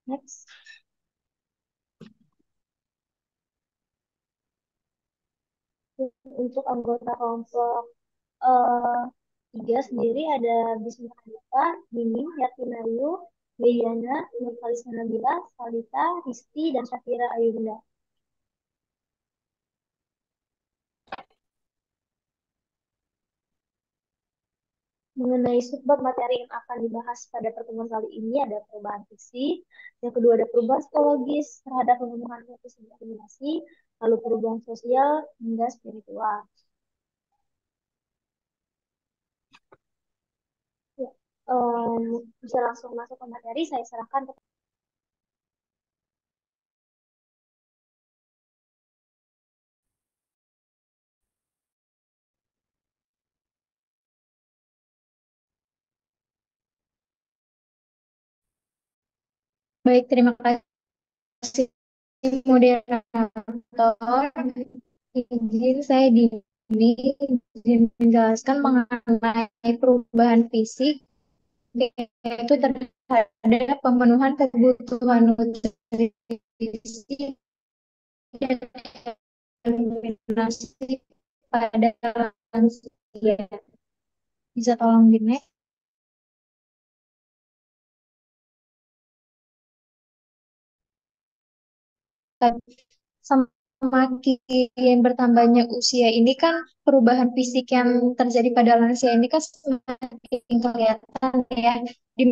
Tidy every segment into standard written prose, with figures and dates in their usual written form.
Next. Untuk anggota kelompok eh, tiga sendiri ada Bismillah Hanifa, Nining, Yatinayu, Wiyana, Nurkalis Nabila, Salita, Risti, dan Syafira Ayunda. Mengenai subbab materi yang akan dibahas pada pertemuan kali ini ada perubahan fisik, yang kedua ada perubahan psikologis terhadap pemenuhan etis dan koordinasi, lalu perubahan sosial hingga spiritual. Ya, bisa langsung masuk ke materi, saya serahkan ke. Baik, terima kasih moderator. Izin saya Dini izin menjelaskan mengenai perubahan fisik yaitu terhadap pemenuhan kebutuhan nutrisi dan eliminasi pada lansia. Bisa tolong di next? Semakin bertambahnya usia ini kan perubahan fisik yang terjadi pada lansia ini kan semakin kelihatan ya di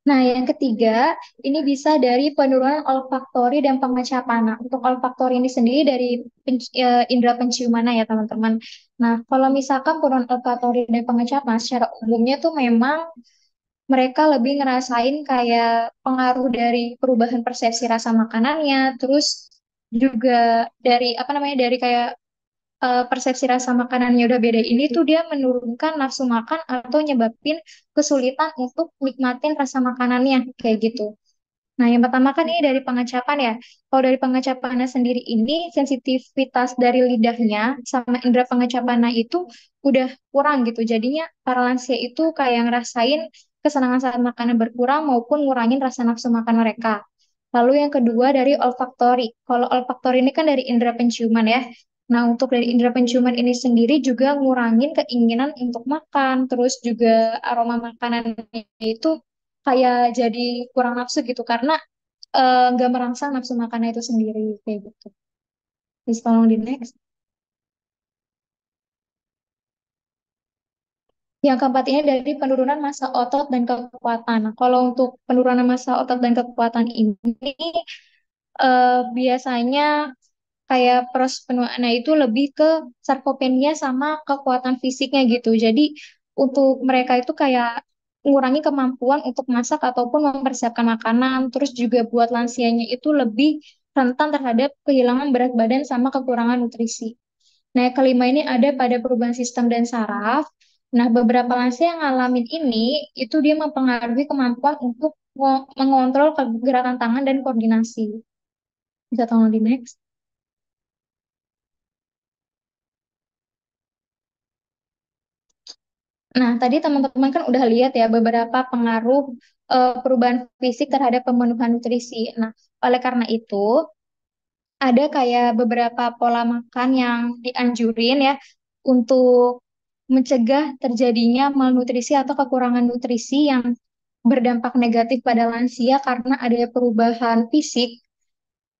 Nah, yang ketiga, ini bisa dari penurunan olfaktori dan pengecapan. Nah, untuk olfaktori ini sendiri dari indera penciuman ya, teman-teman. Nah, kalau misalkan penurunan olfaktori dan pengecapan secara umumnya tuh memang mereka lebih ngerasain kayak pengaruh dari perubahan persepsi rasa makanannya, terus juga dari apa namanya dari kayak persepsi rasa makanannya udah beda ini tuh dia menurunkan nafsu makan atau nyebabin kesulitan untuk nikmatin rasa makanannya kayak gitu. Nah, yang pertama kan ini dari pengecapan ya. Kalau dari pengecapannya sendiri ini sensitivitas dari lidahnya sama indera pengecapannya itu udah kurang gitu. Jadinya para lansia itu kayak ngerasain kesenangan saat makanan berkurang maupun ngurangin rasa nafsu makan mereka. Lalu yang kedua dari olfaktori. Kalau olfaktori ini kan dari indera penciuman ya. Nah, untuk dari indera penciuman ini sendiri juga ngurangin keinginan untuk makan, terus juga aroma makanannya itu kayak jadi kurang nafsu gitu karena nggak merangsang nafsu makannya itu sendiri kayak gitu. Please tolong di next. Yang keempat ini dari penurunan massa otot dan kekuatan. Nah, kalau untuk penurunan massa otot dan kekuatan ini biasanya kayak proses penuaannya itu lebih ke sarkopenia sama kekuatan fisiknya gitu. Jadi untuk mereka itu kayak mengurangi kemampuan untuk masak ataupun mempersiapkan makanan. Terus juga buat lansianya itu lebih rentan terhadap kehilangan berat badan sama kekurangan nutrisi. Nah, yang kelima ini ada pada perubahan sistem dan saraf. Nah, beberapa lansia yang ngalamin ini, itu dia mempengaruhi kemampuan untuk mengontrol gerakan tangan dan koordinasi. Bisa tolong di next. Nah, tadi teman-teman kan udah lihat ya beberapa pengaruh perubahan fisik terhadap pemenuhan nutrisi. Nah, oleh karena itu, ada kayak beberapa pola makan yang dianjurin ya untuk mencegah terjadinya malnutrisi atau kekurangan nutrisi yang berdampak negatif pada lansia karena ada perubahan fisik.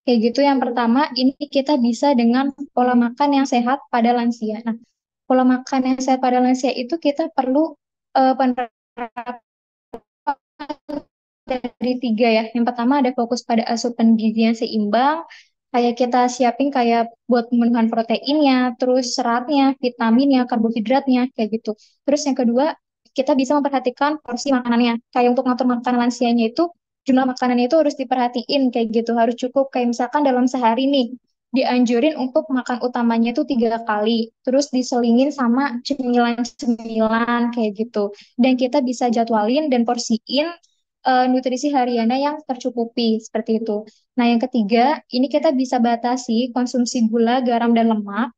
Kayak gitu, yang pertama ini kita bisa dengan pola makan yang sehat pada lansia. Nah, pola makan yang sehat pada lansia itu kita perlu penerapan dari tiga ya. Yang pertama ada fokus pada asupan gizi yang seimbang, kayak kita siapin kayak buat pemenuhan proteinnya, terus seratnya, vitaminnya, karbohidratnya, kayak gitu. Terus yang kedua kita bisa memperhatikan porsi makanannya. Kayak untuk ngatur makanan lansianya itu, jumlah makanannya itu harus diperhatiin kayak gitu, harus cukup. Kayak misalkan dalam sehari nih, dianjurin untuk makan utamanya itu 3 kali, terus diselingin sama cemilan-cemilan kayak gitu. Dan kita bisa jadwalin dan porsiin nutrisi hariannya yang tercukupi seperti itu. Nah, yang ketiga, ini kita bisa batasi konsumsi gula, garam, dan lemak,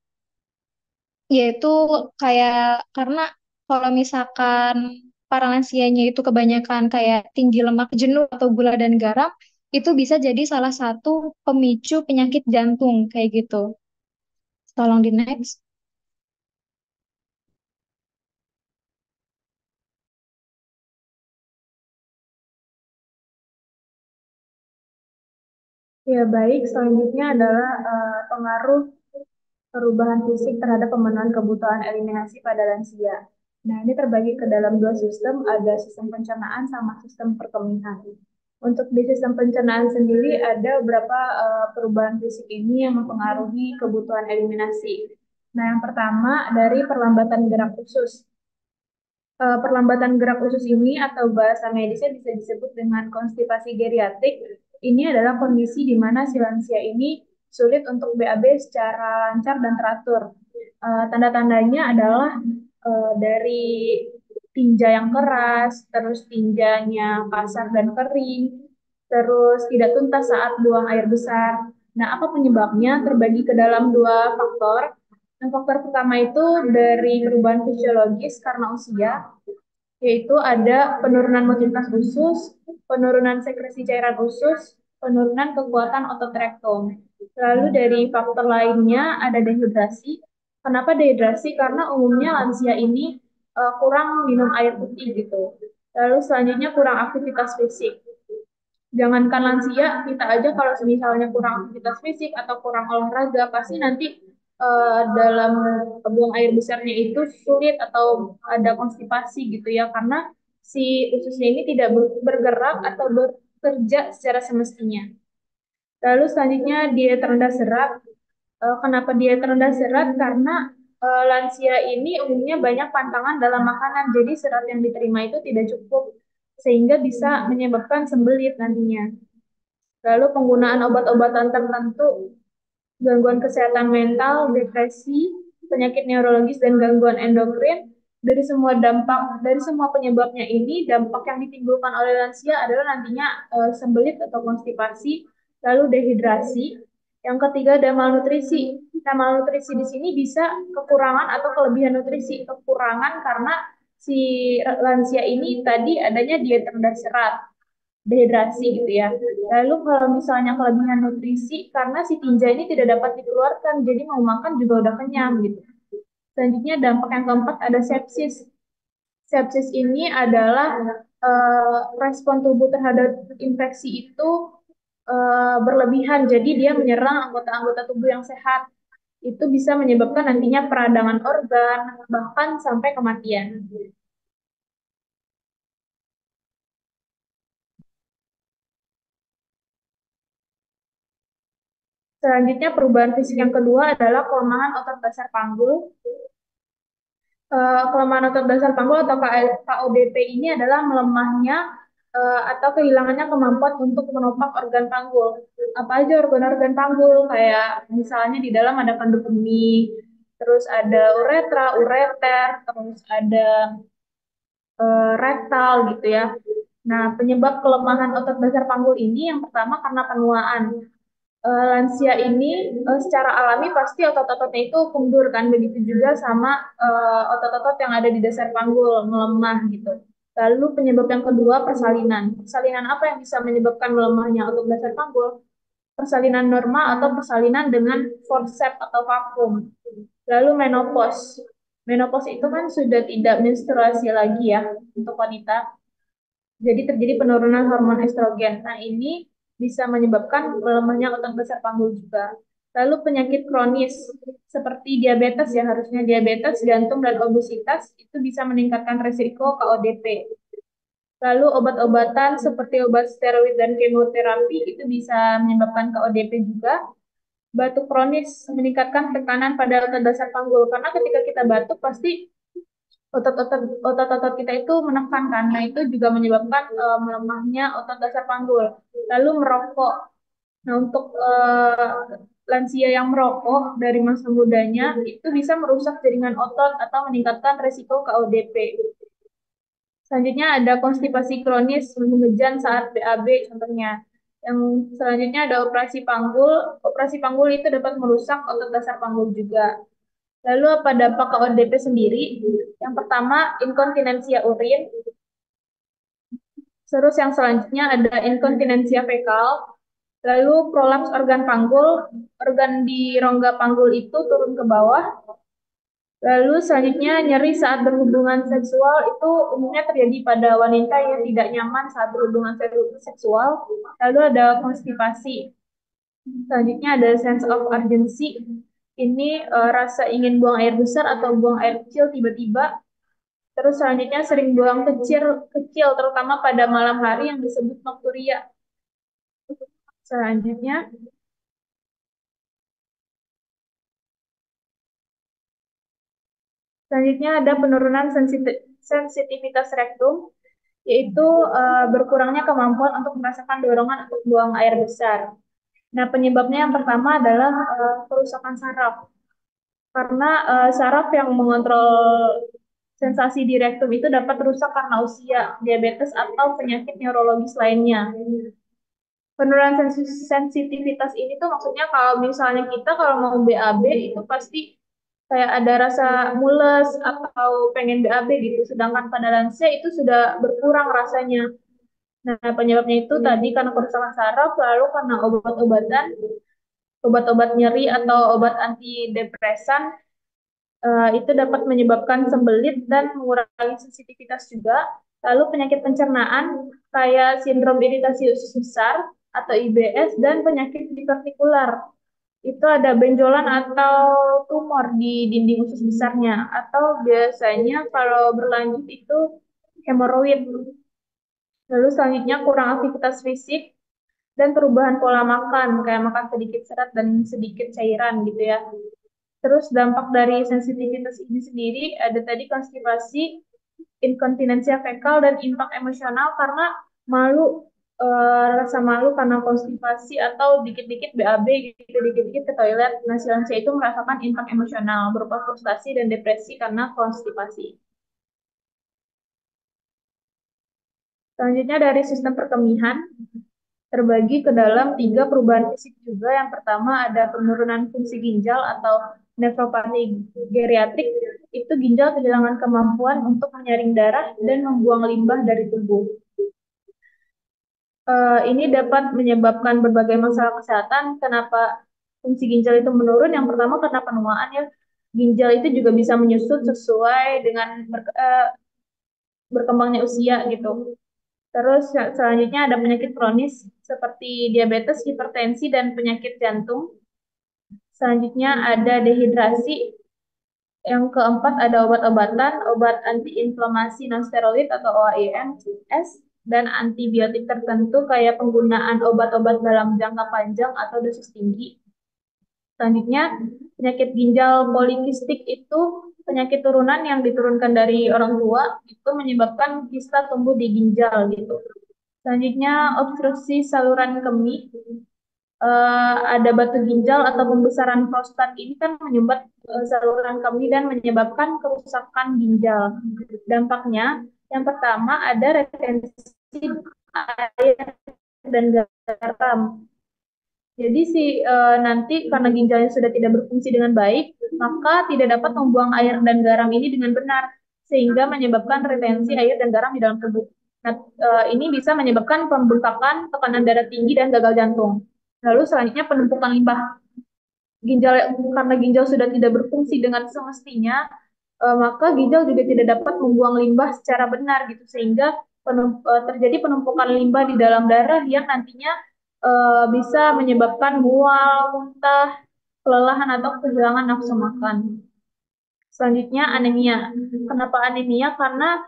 yaitu kayak karena kalau misalkan para lansianya itu kebanyakan kayak tinggi lemak jenuh atau gula dan garam, itu bisa jadi salah satu pemicu penyakit jantung kayak gitu. Tolong di next. Ya, baik. Selanjutnya adalah pengaruh perubahan fisik terhadap pemenuhan kebutuhan eliminasi pada lansia. Nah, ini terbagi ke dalam dua sistem, ada sistem pencernaan sama sistem perkemihan. Untuk di sistem pencernaan sendiri ada beberapa perubahan fisik ini yang mempengaruhi kebutuhan eliminasi. Nah, yang pertama dari perlambatan gerak usus. Perlambatan gerak usus ini atau bahasa medisnya bisa disebut dengan konstipasi geriatrik. Ini adalah kondisi di mana si lansia ini sulit untuk BAB secara lancar dan teratur. Tanda-tandanya adalah dari tinja yang keras, terus tinjanya kasar dan kering, terus tidak tuntas saat buang air besar. Nah, apa penyebabnya? Terbagi ke dalam dua faktor. Yang faktor pertama itu dari perubahan fisiologis karena usia, yaitu ada penurunan mobilitas usus, penurunan sekresi cairan usus, penurunan kekuatan otot rektum. Lalu dari faktor lainnya ada dehidrasi. Kenapa dehidrasi? Karena umumnya lansia ini kurang minum air putih gitu. Lalu selanjutnya kurang aktivitas fisik. Jangankan lansia, kita aja kalau misalnya kurang aktivitas fisik atau kurang olahraga, pasti nanti dalam buang air besarnya itu sulit atau ada konstipasi gitu ya, karena si ususnya ini tidak bergerak atau bekerja secara semestinya. Lalu selanjutnya diet rendah serat. Kenapa diet rendah serat? Karena lansia ini umumnya banyak pantangan dalam makanan, jadi serat yang diterima itu tidak cukup, sehingga bisa menyebabkan sembelit nantinya. Lalu penggunaan obat-obatan tertentu, gangguan kesehatan mental, depresi, penyakit neurologis, dan gangguan endokrin. Dari semua penyebabnya ini, dampak yang ditimbulkan oleh lansia adalah nantinya sembelit atau konstipasi, lalu dehidrasi. Yang ketiga ada malnutrisi. Nah, malnutrisi di sini bisa kekurangan atau kelebihan nutrisi. Kekurangan karena si lansia ini tadi adanya diet rendah serat, dehidrasi gitu ya. Lalu kalau misalnya kelebihan nutrisi karena si tinja ini tidak dapat dikeluarkan, jadi mau makan juga udah kenyang gitu. Selanjutnya dampak yang keempat ada sepsis. Sepsis ini adalah respon tubuh terhadap infeksi itu berlebihan, jadi dia menyerang anggota-anggota tubuh yang sehat. Itu bisa menyebabkan nantinya peradangan organ, bahkan sampai kematian. Selanjutnya perubahan fisik yang kedua adalah kelemahan otot dasar panggul. Kelemahan otot dasar panggul atau KODP ini adalah melemahnya atau kehilangannya kemampuan untuk menopang organ panggul. Apa aja organ-organ panggul? Kayak misalnya di dalam ada kandung kemih, terus ada uretra, ureter, terus ada rektal gitu ya. Nah, penyebab kelemahan otot dasar panggul ini yang pertama karena penuaan. Lansia ini secara alami pasti otot-ototnya itu kundur kan, begitu juga sama otot-otot yang ada di dasar panggul melemah gitu. Lalu penyebab yang kedua persalinan. Persalinan apa yang bisa menyebabkan melemahnya otot dasar panggul? Persalinan normal atau persalinan dengan forceps atau vakum. Lalu menopause. Menopause itu kan sudah tidak menstruasi lagi ya untuk wanita. Jadi terjadi penurunan hormon estrogen. Nah, ini bisa menyebabkan melemahnya otot besar panggul juga. Lalu penyakit kronis seperti diabetes ya, harusnya diabetes, jantung, dan obesitas itu bisa meningkatkan resiko KODP. Lalu obat-obatan seperti obat steroid dan kemoterapi itu bisa menyebabkan KODP juga. Batuk kronis meningkatkan tekanan pada otot dasar panggul, karena ketika kita batuk pasti otot-otot kita itu menekan kan. Nah, itu juga menyebabkan melemahnya otot dasar panggul. Lalu merokok. Nah, untuk lansia yang merokok dari masa mudanya itu bisa merusak jaringan otot atau meningkatkan resiko KODP. Selanjutnya ada konstipasi kronis mengejan saat BAB contohnya. Yang selanjutnya ada operasi panggul. Operasi panggul itu dapat merusak otot dasar panggul juga. Lalu apa dampak KODP sendiri? Yang pertama, inkontinensia urin. Terus yang selanjutnya ada inkontinensia fekal. Lalu prolaps organ panggul, organ di rongga panggul itu turun ke bawah. Lalu selanjutnya nyeri saat berhubungan seksual itu umumnya terjadi pada wanita yang tidak nyaman saat berhubungan seksual. Lalu ada konstipasi. Selanjutnya ada sense of urgency. Ini rasa ingin buang air besar atau buang air kecil tiba-tiba. Terus selanjutnya sering buang kecil terutama pada malam hari yang disebut nokturia. Selanjutnya Selanjutnya ada penurunan sensitivitas rektum, yaitu berkurangnya kemampuan untuk merasakan dorongan untuk buang air besar. Nah, penyebabnya yang pertama adalah kerusakan saraf. Karena saraf yang mengontrol sensasi di rektum itu dapat rusak karena usia, diabetes, atau penyakit neurologis lainnya. Penurunan sensitivitas ini tuh maksudnya kalau misalnya kita kalau mau BAB itu pasti kayak ada rasa mules atau pengen BAB gitu. Sedangkan pada lansia itu sudah berkurang rasanya. Nah, penyebabnya itu tadi karena kerusakan saraf, lalu karena obat-obat nyeri atau obat antidepresan itu dapat menyebabkan sembelit dan mengurangi sensitivitas juga. Lalu penyakit pencernaan kayak sindrom iritasi usus besar atau IBS dan penyakit divertikular. Itu ada benjolan atau tumor di dinding usus besarnya atau biasanya kalau berlanjut itu hemoroid. Lalu selanjutnya kurang aktivitas fisik dan perubahan pola makan kayak makan sedikit serat dan sedikit cairan gitu ya. Terus dampak dari sensitivitas ini sendiri ada tadi konstipasi, inkontinensia fekal, dan impak emosional karena malu, rasa malu karena konstipasi atau dikit-dikit BAB gitu, dikit-dikit ke toilet. Nah, si lansia itu merasakan impak emosional berupa frustasi dan depresi karena konstipasi. Selanjutnya dari sistem perkemihan terbagi ke dalam tiga perubahan fisik juga. Yang pertama ada penurunan fungsi ginjal atau nefropati geriatrik. Itu ginjal kehilangan kemampuan untuk menyaring darah dan membuang limbah dari tubuh. Ini dapat menyebabkan berbagai masalah kesehatan. Kenapa fungsi ginjal itu menurun? Yang pertama karena penuaan ya. Ginjal itu juga bisa menyusut sesuai dengan berkembangnya usia gitu. Terus selanjutnya ada penyakit kronis seperti diabetes, hipertensi, dan penyakit jantung. Selanjutnya ada dehidrasi. Yang keempat ada obat-obatan, obat antiinflamasi nonsteroid atau OAINS, dan antibiotik tertentu kayak penggunaan obat-obat dalam jangka panjang atau dosis tinggi. Selanjutnya, penyakit ginjal polikistik itu penyakit turunan yang diturunkan dari orang tua, itu menyebabkan kista tumbuh di ginjal gitu. Selanjutnya, obstruksi saluran kemih. Ada batu ginjal atau pembesaran prostat ini kan menyumbat saluran kemih dan menyebabkan kerusakan ginjal. Dampaknya, yang pertama ada retensi air dan garam. Jadi nanti karena ginjalnya sudah tidak berfungsi dengan baik, maka tidak dapat membuang air dan garam ini dengan benar, sehingga menyebabkan retensi air dan garam di dalam tubuh. Nah, ini bisa menyebabkan pembengkakan, tekanan darah tinggi, dan gagal jantung. Lalu selanjutnya penumpukan limbah ginjal, karena ginjal sudah tidak berfungsi dengan semestinya, maka ginjal juga tidak dapat membuang limbah secara benar gitu, sehingga terjadi penumpukan limbah di dalam darah yang nantinya bisa menyebabkan mual, muntah, kelelahan atau kehilangan nafsu makan. Selanjutnya anemia. Kenapa anemia? Karena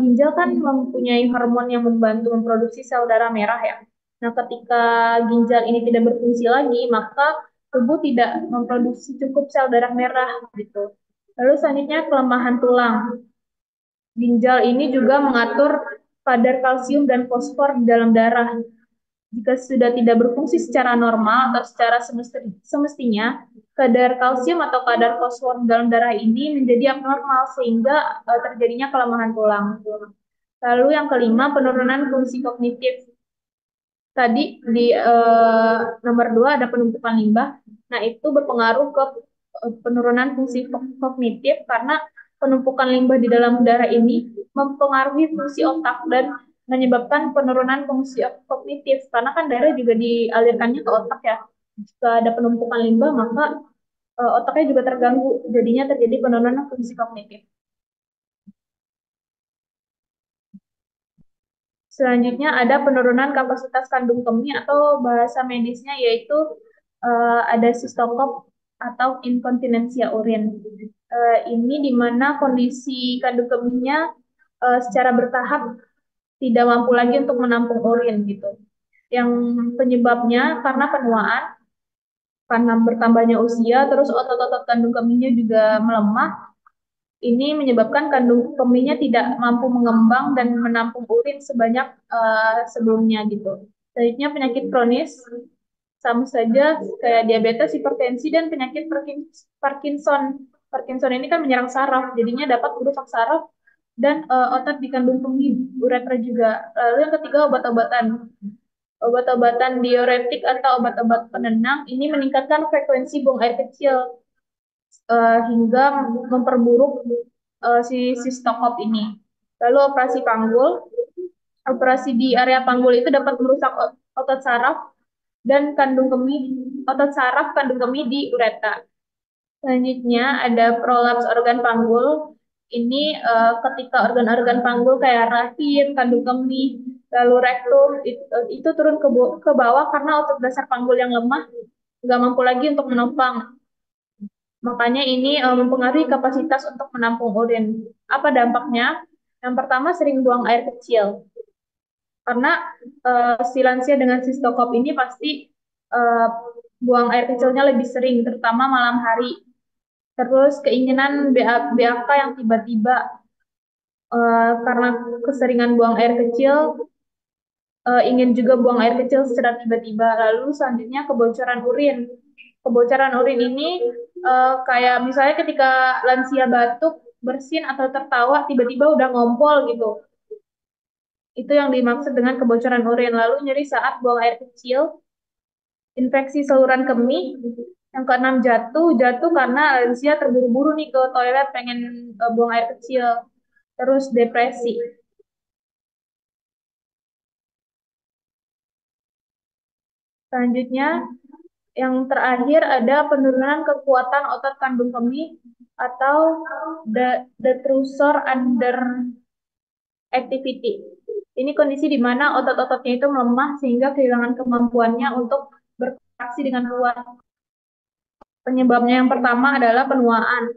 ginjal kan mempunyai hormon yang membantu memproduksi sel darah merah ya. Nah, ketika ginjal ini tidak berfungsi lagi, maka tubuh tidak memproduksi cukup sel darah merah gitu. Lalu selanjutnya kelemahan tulang. Ginjal ini juga mengatur kadar kalsium dan fosfor di dalam darah. Jika sudah tidak berfungsi secara normal atau secara semestinya, kadar kalsium atau kadar fosfor dalam darah ini menjadi abnormal sehingga terjadinya kelemahan tulang. Lalu yang kelima, penurunan fungsi kognitif. Tadi di nomor 2 ada penumpukan limbah. Nah, itu berpengaruh ke penurunan fungsi kognitif karena penumpukan limbah di dalam darah ini mempengaruhi fungsi otak dan menyebabkan penurunan fungsi kognitif. Karena kan darah juga dialirkannya ke otak ya. Jika ada penumpukan limbah, maka otaknya juga terganggu. Jadinya terjadi penurunan fungsi kognitif. Selanjutnya ada penurunan kapasitas kandung kemih atau bahasa medisnya yaitu ada sistokop atau inkontinensia urin. Ini di mana kondisi kandung kemihnya secara bertahap tidak mampu lagi untuk menampung urin gitu. Yang penyebabnya karena penuaan, karena bertambahnya usia, terus otot-otot kandung kemihnya juga melemah. Ini menyebabkan kandung kemihnya tidak mampu mengembang dan menampung urin sebanyak sebelumnya gitu. Selanjutnya penyakit kronis sama saja kayak diabetes, hipertensi, dan penyakit Parkinson. Parkinson ini kan menyerang saraf, jadinya dapat merusak saraf dan otot di kandung kemih, uretra juga. Lalu yang ketiga obat-obatan. Obat-obatan diuretik atau obat-obat penenang ini meningkatkan frekuensi buang air kecil hingga memperburuk si sistokop ini. Lalu operasi panggul. Operasi di area panggul itu dapat merusak otot saraf dan kandung kemih, otot saraf kandung kemih di uretra. Selanjutnya ada prolaps organ panggul. Ini ketika organ-organ panggul kayak rahim, kandung kemih, lalu rektum itu turun ke bawah karena otot dasar panggul yang lemah nggak mampu lagi untuk menopang. Makanya ini mempengaruhi kapasitas untuk menampung urin. Apa dampaknya? Yang pertama sering buang air kecil. Karena si lansia dengan sistokop ini pasti uh, buang air kecilnya lebih sering, terutama malam hari. Terus keinginan BAK yang tiba-tiba karena keseringan buang air kecil, ingin juga buang air kecil secara tiba-tiba. Lalu selanjutnya kebocoran urin. Kebocoran urin ini kayak misalnya ketika lansia batuk, bersin atau tertawa tiba-tiba udah ngompol gitu. Itu yang dimaksud dengan kebocoran urin. Lalu nyeri saat buang air kecil, infeksi saluran kemih. Yang keenam jatuh, jatuh karena lansia terburu-buru nih ke toilet pengen buang air kecil. Terus depresi. Selanjutnya, yang terakhir ada penurunan kekuatan otot kandung kemih atau detrusor under activity. Ini kondisi di mana otot-ototnya itu melemah sehingga kehilangan kemampuannya untuk berfungsi dengan kuat. Penyebabnya yang pertama adalah penuaan.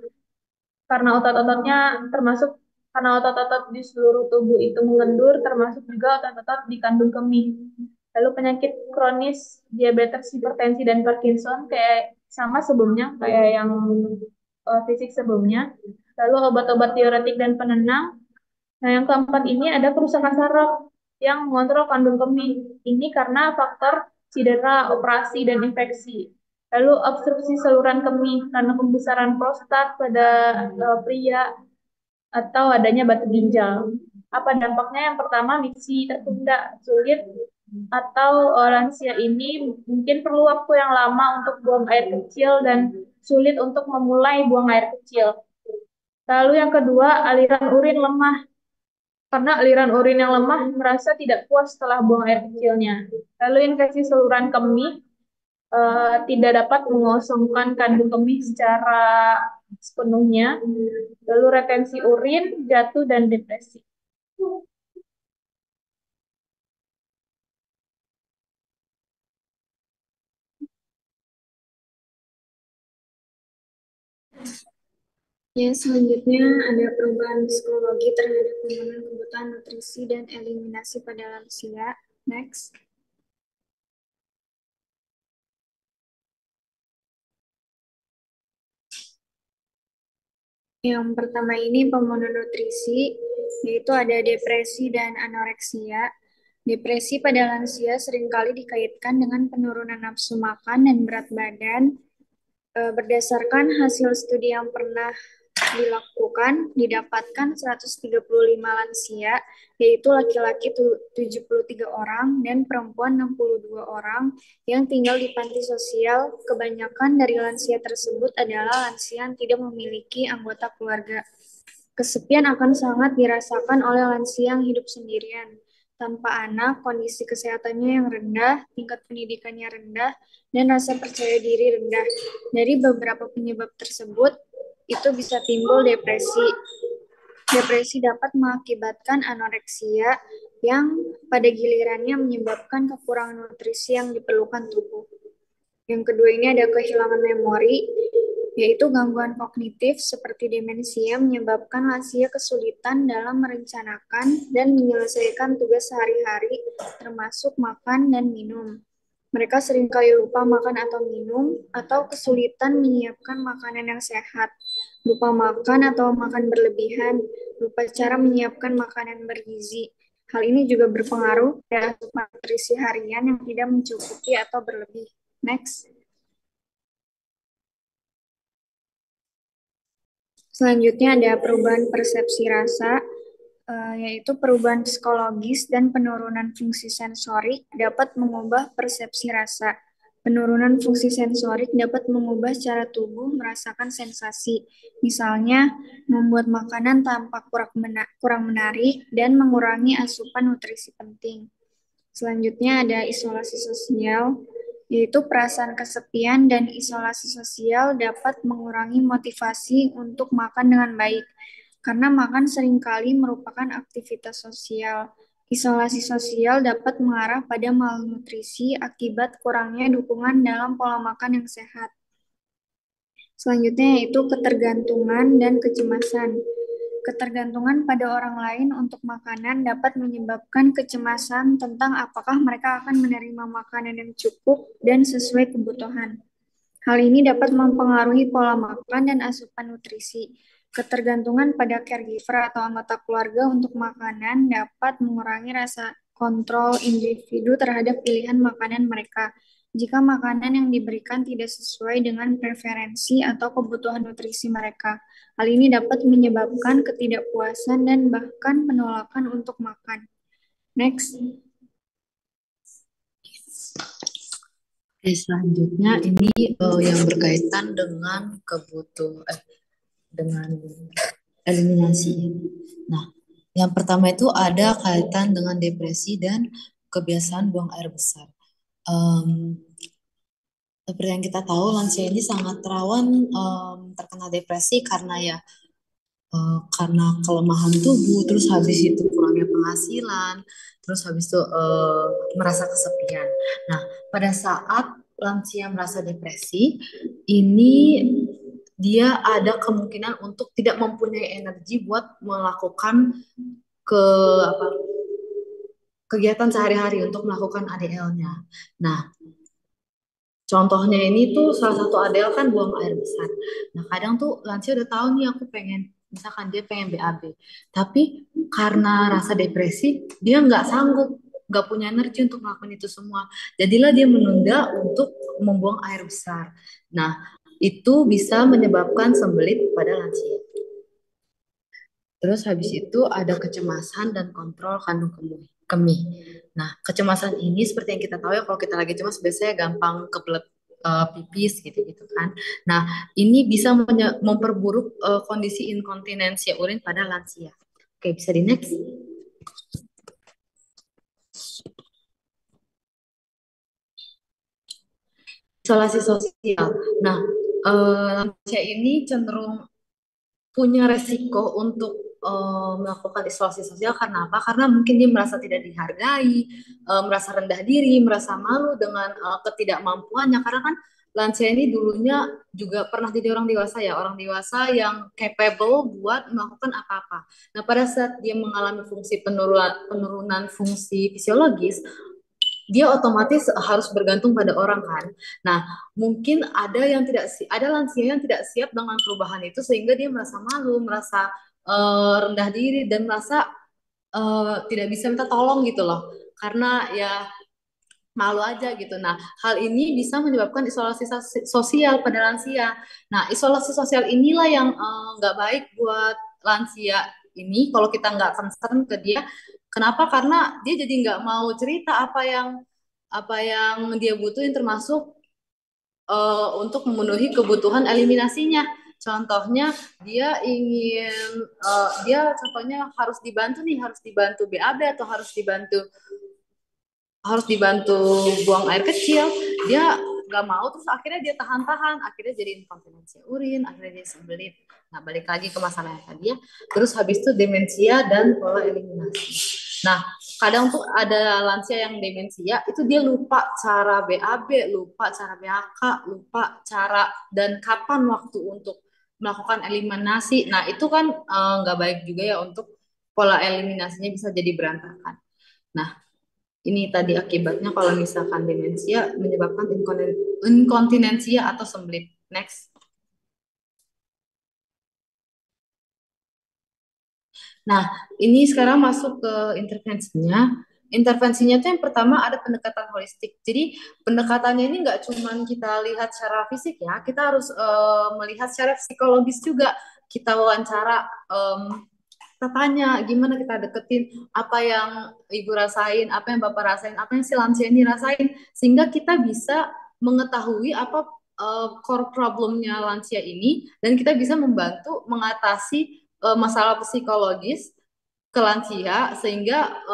Karena otot-ototnya termasuk karena otot-otot di seluruh tubuh itu mengendur, termasuk juga otot-otot di kandung kemih. Lalu penyakit kronis, diabetes, hipertensi, dan Parkinson kayak sama sebelumnya, kayak yang fisik sebelumnya. Lalu obat-obat diuretik dan penenang. Nah, yang keempat ini ada kerusakan saraf yang mengontrol kandung kemih. Ini karena faktor cedera, operasi, dan infeksi. Lalu obstruksi saluran kemih karena pembesaran prostat pada pria atau adanya batu ginjal. Apa dampaknya? Yang pertama, misi tertunda, sulit, atau lansia ini mungkin perlu waktu yang lama untuk buang air kecil dan sulit untuk memulai buang air kecil. Lalu yang kedua, aliran urin lemah. Karena aliran urin yang lemah merasa tidak puas setelah buang air kecilnya. Lalu infeksi saluran kemih tidak dapat mengosongkan kandung kemih secara sepenuhnya. Lalu retensi urin, jatuh, dan depresi. Ya, selanjutnya ada perubahan psikologi terhadap pemenuhan kebutuhan nutrisi dan eliminasi pada lansia. Next. Yang pertama ini pemenuhan nutrisi, yaitu ada depresi dan anoreksia. Depresi pada lansia seringkali dikaitkan dengan penurunan nafsu makan dan berat badan. Berdasarkan hasil studi yang pernah dilakukan, didapatkan 135 lansia, yaitu laki-laki 73 orang dan perempuan 62 orang yang tinggal di panti sosial. Kebanyakan dari lansia tersebut adalah lansia yang tidak memiliki anggota keluarga. Kesepian akan sangat dirasakan oleh lansia yang hidup sendirian. Tanpa anak, kondisi kesehatannya yang rendah, tingkat pendidikannya rendah, dan rasa percaya diri rendah. Dari beberapa penyebab tersebut, itu bisa timbul depresi. Depresi dapat mengakibatkan anoreksia yang pada gilirannya menyebabkan kekurangan nutrisi yang diperlukan tubuh. Yang kedua ini ada kehilangan memori, yaitu gangguan kognitif seperti demensia menyebabkan lansia kesulitan dalam merencanakan dan menyelesaikan tugas sehari-hari, termasuk makan dan minum. Mereka seringkali lupa makan atau minum, atau kesulitan menyiapkan makanan yang sehat, lupa makan atau makan berlebihan, lupa cara menyiapkan makanan bergizi. Hal ini juga berpengaruh pada asupan nutrisi harian yang tidak mencukupi atau berlebih. Next. Selanjutnya ada perubahan persepsi rasa, yaitu perubahan psikologis dan penurunan fungsi sensorik dapat mengubah persepsi rasa. Penurunan fungsi sensorik dapat mengubah cara tubuh merasakan sensasi, misalnya membuat makanan tampak kurang menarik dan mengurangi asupan nutrisi penting. Selanjutnya ada isolasi sosial, yaitu perasaan kesepian dan isolasi sosial dapat mengurangi motivasi untuk makan dengan baik, karena makan seringkali merupakan aktivitas sosial. Isolasi sosial dapat mengarah pada malnutrisi akibat kurangnya dukungan dalam pola makan yang sehat. Selanjutnya yaitu ketergantungan dan kecemasan. Ketergantungan pada orang lain untuk makanan dapat menyebabkan kecemasan tentang apakah mereka akan menerima makanan yang cukup dan sesuai kebutuhan. Hal ini dapat mempengaruhi pola makan dan asupan nutrisi. Ketergantungan pada caregiver atau anggota keluarga untuk makanan dapat mengurangi rasa kontrol individu terhadap pilihan makanan mereka. Jika makanan yang diberikan tidak sesuai dengan preferensi atau kebutuhan nutrisi mereka, hal ini dapat menyebabkan ketidakpuasan dan bahkan penolakan untuk makan. Next. Oke, selanjutnya ini yang berkaitan dengan dengan eliminasi. Nah, yang pertama itu ada kaitan dengan depresi dan kebiasaan buang air besar. Seperti yang kita tahu, lansia ini sangat rawan terkena depresi karena karena kelemahan tubuh, terus habis itu kurangnya penghasilan, terus habis itu merasa kesepian. Nah, pada saat lansia merasa depresi, ini dia ada kemungkinan untuk tidak mempunyai energi buat melakukan ke apa kegiatan sehari-hari untuk melakukan ADL-nya. Nah, contohnya ini tuh salah satu ADL kan buang air besar. Nah, kadang tuh lansia udah tahu nih aku pengen, misalkan dia pengen BAB. Tapi karena rasa depresi, dia nggak sanggup, nggak punya energi untuk melakukan itu semua. Jadilah dia menunda untuk membuang air besar. Nah, itu bisa menyebabkan sembelit pada lansia. Terus habis itu ada kecemasan dan kontrol kandung kemih. Nah, kecemasan ini seperti yang kita tahu ya, kalau kita lagi cemas biasanya gampang kebelet pipis gitu-gitu kan. Nah, ini bisa memperburuk kondisi inkontinensia urin pada lansia. Oke, bisa di next. Isolasi sosial. Nah, lansia ini cenderung punya resiko untuk melakukan isolasi sosial karena apa? Karena mungkin dia merasa tidak dihargai, merasa rendah diri, merasa malu dengan ketidakmampuannya. Karena kan lansia ini dulunya juga pernah jadi orang dewasa yang capable buat melakukan apa-apa. Nah, pada saat dia mengalami penurunan fungsi fisiologis, dia otomatis harus bergantung pada orang kan. Nah, mungkin ada lansia yang tidak siap dengan perubahan itu sehingga dia merasa malu, merasa rendah diri dan merasa tidak bisa minta tolong gitu loh. Karena ya malu aja gitu. Nah, hal ini bisa menyebabkan isolasi sosial pada lansia. Nah, isolasi sosial inilah yang nggak baik buat lansia ini kalau kita nggak concern ke dia. Kenapa? Karena dia jadi nggak mau cerita apa yang dia butuhin termasuk untuk memenuhi kebutuhan eliminasinya. Contohnya dia contohnya harus dibantu nih, harus dibantu BAB atau harus dibantu buang air kecil, dia nggak mau, terus akhirnya dia tahan-tahan, akhirnya jadi inkontinensi urin, akhirnya dia sembelit. Nah, balik lagi ke masalah yang tadi ya, terus habis itu demensia dan pola eliminasi. Nah, kadang tuh ada lansia yang demensia itu dia lupa cara BAB, lupa cara BAK, lupa cara dan kapan waktu untuk melakukan eliminasi. Nah, itu kan nggak baik juga ya, untuk pola eliminasinya bisa jadi berantakan. Nah, ini tadi akibatnya kalau misalkan demensia menyebabkan inkontinensia atau sembelit. Next. Nah, ini sekarang masuk ke intervensinya. Intervensinya tuh yang pertama ada pendekatan holistik. Jadi pendekatannya ini nggak cuma kita lihat secara fisik ya, kita harus melihat secara psikologis juga. Kita wawancara, kita tanya gimana kita deketin apa yang ibu rasain, apa yang bapak rasain, apa yang si lansia ini rasain, sehingga kita bisa mengetahui apa core problemnya lansia ini dan kita bisa membantu mengatasi masalah psikologis ke lansia sehingga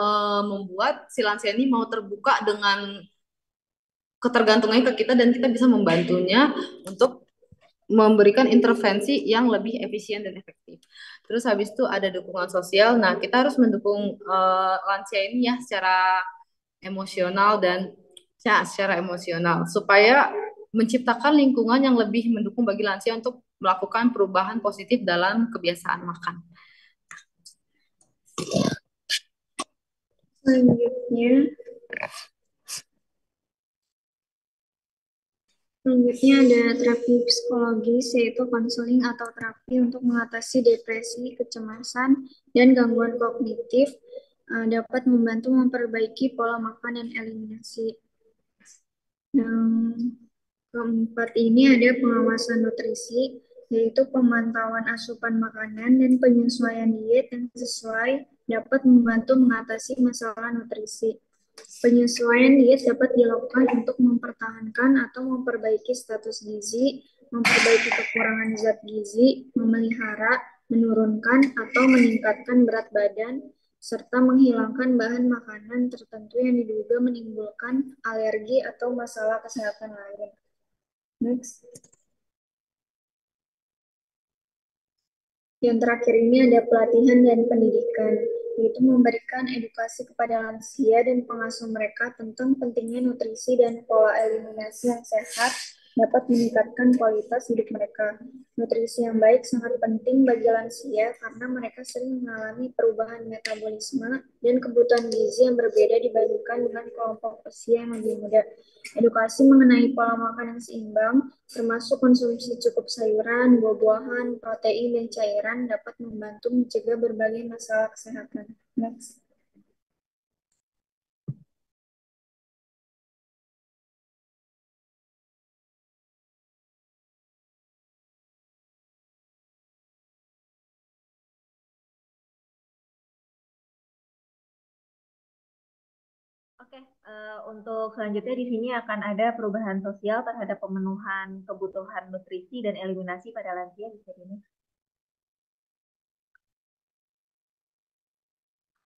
membuat si lansia ini mau terbuka dengan ketergantungannya ke kita dan kita bisa membantunya untuk memberikan intervensi yang lebih efisien dan efektif. Terus habis itu ada dukungan sosial. Nah, kita harus mendukung lansia ini ya secara emosional dan ya secara emosional supaya menciptakan lingkungan yang lebih mendukung bagi lansia untuk melakukan perubahan positif dalam kebiasaan makan. Selanjutnya ada terapi psikologis, yaitu konseling atau terapi untuk mengatasi depresi, kecemasan, dan gangguan kognitif, dapat membantu memperbaiki pola makan dan eliminasi. Yang keempat ini ada pengawasan nutrisi, yaitu pemantauan asupan makanan dan penyesuaian diet yang sesuai dapat membantu mengatasi masalah nutrisi. Penyesuaian diet dapat dilakukan untuk mempertahankan atau memperbaiki status gizi, memperbaiki kekurangan zat gizi, memelihara, menurunkan, atau meningkatkan berat badan, serta menghilangkan bahan makanan tertentu yang diduga menimbulkan alergi atau masalah kesehatan lain. Next. Yang terakhir ini ada pelatihan dan pendidikan, yaitu memberikan edukasi kepada lansia dan pengasuh mereka tentang pentingnya nutrisi dan pola eliminasi yang sehat dapat meningkatkan kualitas hidup mereka. Nutrisi yang baik sangat penting bagi lansia karena mereka sering mengalami perubahan metabolisme dan kebutuhan gizi yang berbeda dibandingkan dengan kelompok usia yang lebih muda. Edukasi mengenai pola makan yang seimbang, termasuk konsumsi cukup sayuran, buah-buahan, protein, dan cairan dapat membantu mencegah berbagai masalah kesehatan. Next. Oke, untuk selanjutnya di sini akan ada perubahan sosial terhadap pemenuhan kebutuhan nutrisi dan eliminasi pada lansia di sini.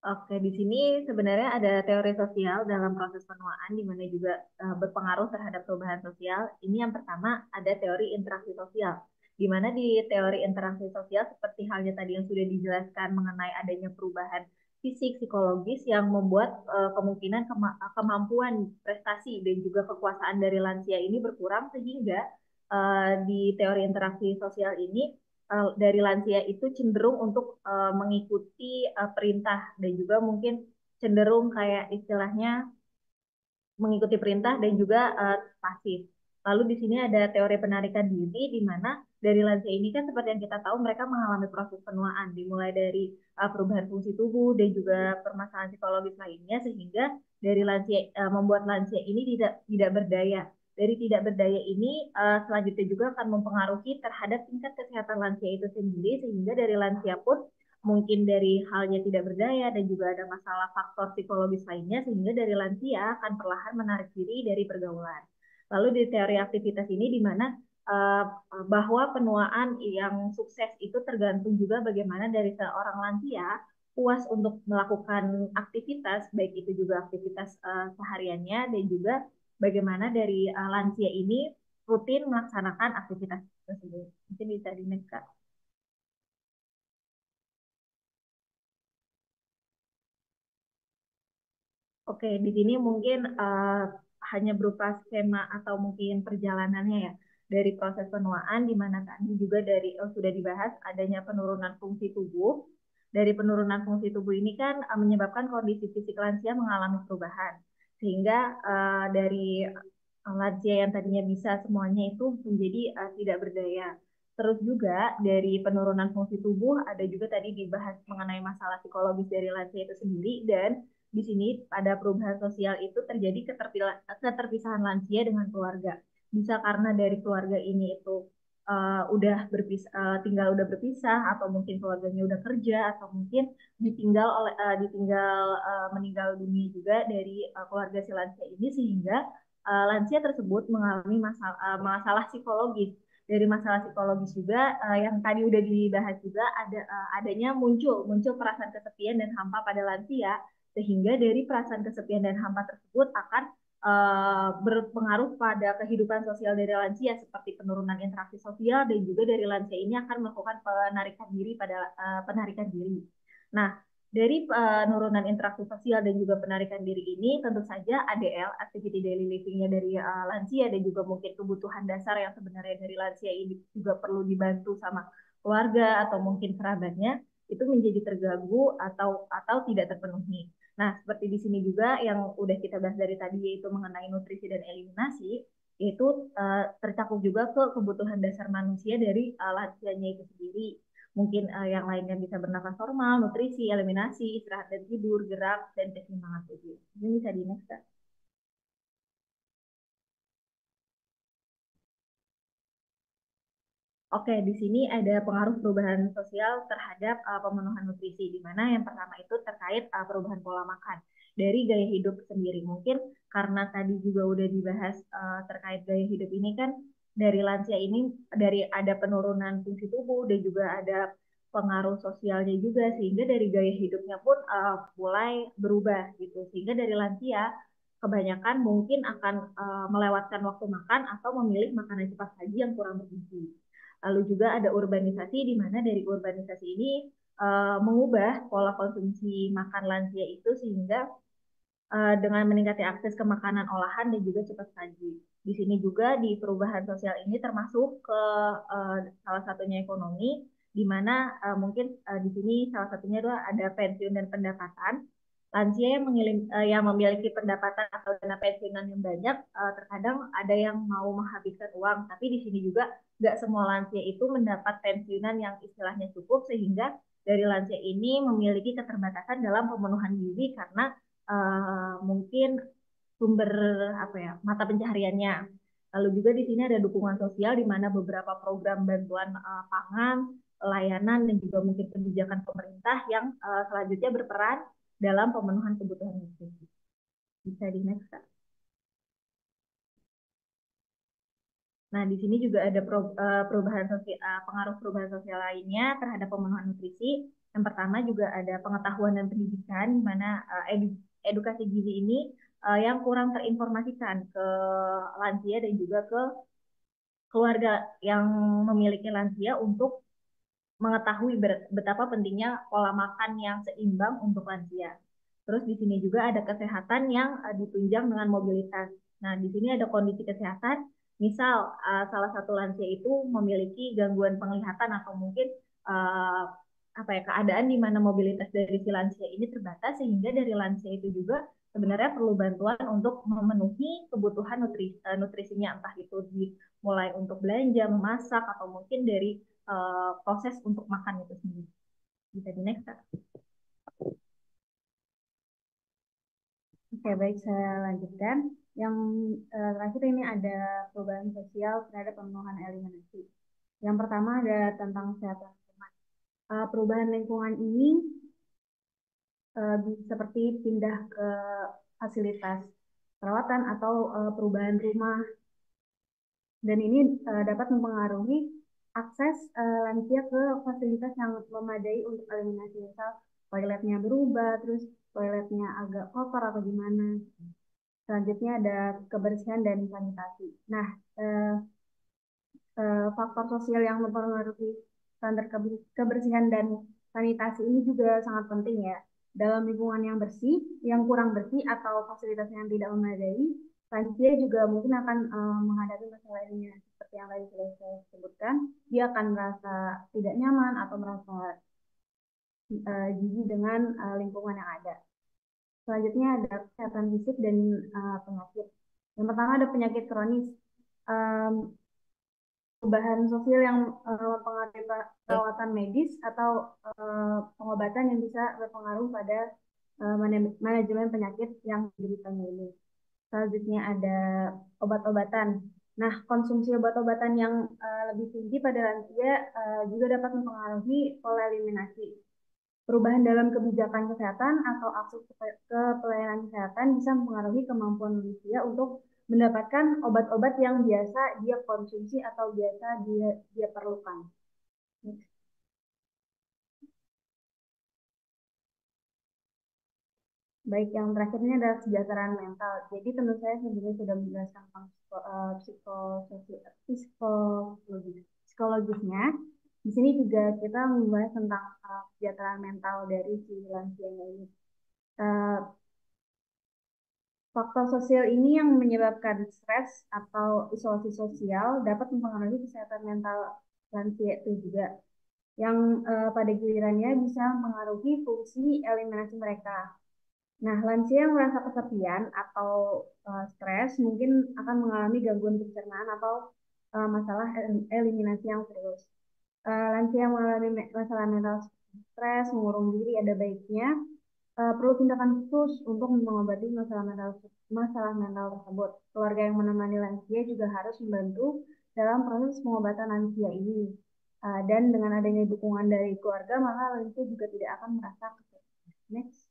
Oke, di sini sebenarnya ada teori sosial dalam proses penuaan di mana juga berpengaruh terhadap perubahan sosial. Ini yang pertama ada teori interaksi sosial, di mana di teori interaksi sosial seperti halnya tadi yang sudah dijelaskan mengenai adanya perubahan fisik, psikologis yang membuat kemungkinan kemampuan prestasi dan juga kekuasaan dari lansia ini berkurang sehingga di teori interaksi sosial ini dari lansia itu cenderung untuk mengikuti perintah dan juga mungkin cenderung kayak istilahnya mengikuti perintah dan juga pasif. Lalu di sini ada teori penarikan diri di mana dari lansia ini kan seperti yang kita tahu mereka mengalami proses penuaan dimulai dari perubahan fungsi tubuh dan juga permasalahan psikologis lainnya sehingga dari lansia membuat lansia ini tidak berdaya. Dari tidak berdaya ini selanjutnya juga akan mempengaruhi terhadap tingkat kesehatan lansia itu sendiri sehingga dari lansia pun mungkin dari halnya tidak berdaya dan juga ada masalah faktor psikologis lainnya sehingga dari lansia akan perlahan menarik diri dari pergaulan. Lalu di teori aktivitas ini di mana uh, bahwa penuaan yang sukses itu tergantung juga bagaimana dari seorang lansia puas untuk melakukan aktivitas, baik itu juga aktivitas sehariannya dan juga bagaimana dari lansia ini rutin melaksanakan aktivitas tersebut. Mungkin bisa di next, Kak. Oke, di sini mungkin hanya berupa skema atau mungkin perjalanannya ya dari proses penuaan di mana tadi juga dari sudah dibahas adanya penurunan fungsi tubuh. Dari penurunan fungsi tubuh ini kan menyebabkan kondisi fisik lansia mengalami perubahan sehingga dari lansia yang tadinya bisa semuanya itu menjadi tidak berdaya. Terus juga dari penurunan fungsi tubuh ada juga tadi dibahas mengenai masalah psikologis dari lansia itu sendiri dan di sini pada perubahan sosial itu terjadi keterpisahan lansia dengan keluarga. Bisa karena dari keluarga ini itu udah tinggal udah berpisah atau mungkin keluarganya udah kerja atau mungkin ditinggal meninggal dunia juga dari keluarga si lansia ini sehingga lansia tersebut mengalami masalah psikologis. Dari masalah psikologis juga yang tadi udah dibahas juga adanya muncul perasaan kesepian dan hampa pada lansia sehingga dari perasaan kesepian dan hampa tersebut akan berpengaruh pada kehidupan sosial dari lansia seperti penurunan interaksi sosial dan juga dari lansia ini akan melakukan penarikan diri. Nah, dari penurunan interaksi sosial dan juga penarikan diri ini tentu saja ADL, activity daily living-nya dari lansia dan juga mungkin kebutuhan dasar yang sebenarnya dari lansia ini juga perlu dibantu sama keluarga atau mungkin kerabatnya itu menjadi terganggu atau tidak terpenuhi. Nah, seperti di sini juga yang udah kita bahas dari tadi yaitu mengenai nutrisi dan eliminasi, yaitu tercakup juga ke kebutuhan dasar manusia dari lansianya itu sendiri. Mungkin yang lainnya bisa bernafas normal, nutrisi, eliminasi, istirahat dan tidur, gerak, dan keseimbangan tubuh. Ini bisa di next, Kak. Oke, di sini ada pengaruh perubahan sosial terhadap pemenuhan nutrisi, di mana yang pertama itu terkait perubahan pola makan dari gaya hidup sendiri. Mungkin karena tadi juga udah dibahas terkait gaya hidup ini kan dari lansia ini dari ada penurunan fungsi tubuh dan juga ada pengaruh sosialnya juga sehingga dari gaya hidupnya pun mulai berubah gitu. Sehingga dari lansia kebanyakan mungkin akan melewatkan waktu makan atau memilih makanan cepat saji yang kurang bergizi. Lalu juga ada urbanisasi di mana dari urbanisasi ini mengubah pola konsumsi makan lansia itu sehingga dengan meningkatnya akses ke makanan olahan dan juga cepat saji. Di sini juga di perubahan sosial ini termasuk ke salah satunya ekonomi, di mana mungkin di sini salah satunya adalah ada pensiun dan pendapatan. Lansia yang memiliki pendapatan atau dana pensiunan yang banyak, terkadang ada yang mau menghabiskan uang, tapi di sini juga nggak semua lansia itu mendapat pensiunan yang istilahnya cukup, sehingga dari lansia ini memiliki keterbatasan dalam pemenuhan gizi karena mungkin sumber apa ya mata pencahariannya. Lalu juga di sini ada dukungan sosial di mana beberapa program bantuan pangan, layanan dan juga mungkin kebijakan pemerintah yang selanjutnya berperan dalam pemenuhan kebutuhan nutrisi. Bisa di next, Kak. Nah, di sini juga ada perubahan sosial, pengaruh perubahan sosial lainnya terhadap pemenuhan nutrisi. Yang pertama juga ada pengetahuan dan pendidikan, di mana edukasi gizi ini yang kurang terinformasikan ke lansia dan juga ke keluarga yang memiliki lansia untuk mengetahui betapa pentingnya pola makan yang seimbang untuk lansia. Terus di sini juga ada kesehatan yang ditunjang dengan mobilitas. Nah, di sini ada kondisi kesehatan, misal salah satu lansia itu memiliki gangguan penglihatan atau mungkin apa ya keadaan di mana mobilitas dari si lansia ini terbatas sehingga dari lansia itu juga sebenarnya perlu bantuan untuk memenuhi kebutuhan nutrisinya, entah itu mulai untuk belanja, memasak, atau mungkin dari proses untuk makan itu sendiri. Bisa di next, Kak. Oke, baik, saya lanjutkan. Yang terakhir ini ada perubahan sosial terhadap pemenuhan eliminasi. Yang pertama ada tentang kesehatan lingkungan. Perubahan lingkungan ini seperti pindah ke fasilitas perawatan atau perubahan rumah, dan ini dapat mempengaruhi akses lansia ke fasilitas yang memadai untuk eliminasi, misal toiletnya berubah, terus toiletnya agak kotor atau gimana. Selanjutnya ada kebersihan dan sanitasi. Nah, eh, faktor sosial yang mempengaruhi standar kebersihan dan sanitasi ini juga sangat penting ya. Dalam lingkungan yang bersih, yang kurang bersih atau fasilitas yang tidak memadai, lansia juga mungkin akan menghadapi masalah ini seperti yang tadi sudah saya sebutkan. Dia akan merasa tidak nyaman atau merasa jijik dengan lingkungan yang ada. Selanjutnya ada kesehatan fisik dan penyakit. Yang pertama ada penyakit kronis. Um, Perubahan sosial yang mempengaruhi perawatan medis atau pengobatan yang bisa berpengaruh pada manajemen penyakit yang dideritanya ini. Selanjutnya ada obat-obatan. Nah, konsumsi obat-obatan yang lebih tinggi pada lansia juga dapat mempengaruhi pola eliminasi. Perubahan dalam kebijakan kesehatan atau akses ke pelayanan kesehatan bisa mempengaruhi kemampuan manusia untuk mendapatkan obat-obat yang biasa dia konsumsi atau biasa dia perlukan. Baik, yang terakhir ini adalah kesejahteraan mental. Jadi tentu saya sebenarnya sudah menjelaskan tentang psikologisnya. Di sini juga kita membahas tentang kesejahteraan mental dari si lansianya ini. Faktor sosial ini yang menyebabkan stres atau isolasi sosial dapat mempengaruhi kesehatan mental lansia itu juga, yang pada gilirannya bisa mempengaruhi fungsi eliminasi mereka. Nah, lansia yang merasa kesepian atau stres mungkin akan mengalami gangguan pencernaan atau masalah eliminasi yang serius. Lansia yang mengalami masalah mental stres, mengurung diri, ada baiknya perlu tindakan khusus untuk mengobati masalah mental tersebut. Keluarga yang menemani lansia juga harus membantu dalam proses pengobatan lansia ini. Dan dengan adanya dukungan dari keluarga, maka lansia juga tidak akan merasa kesepian. Next.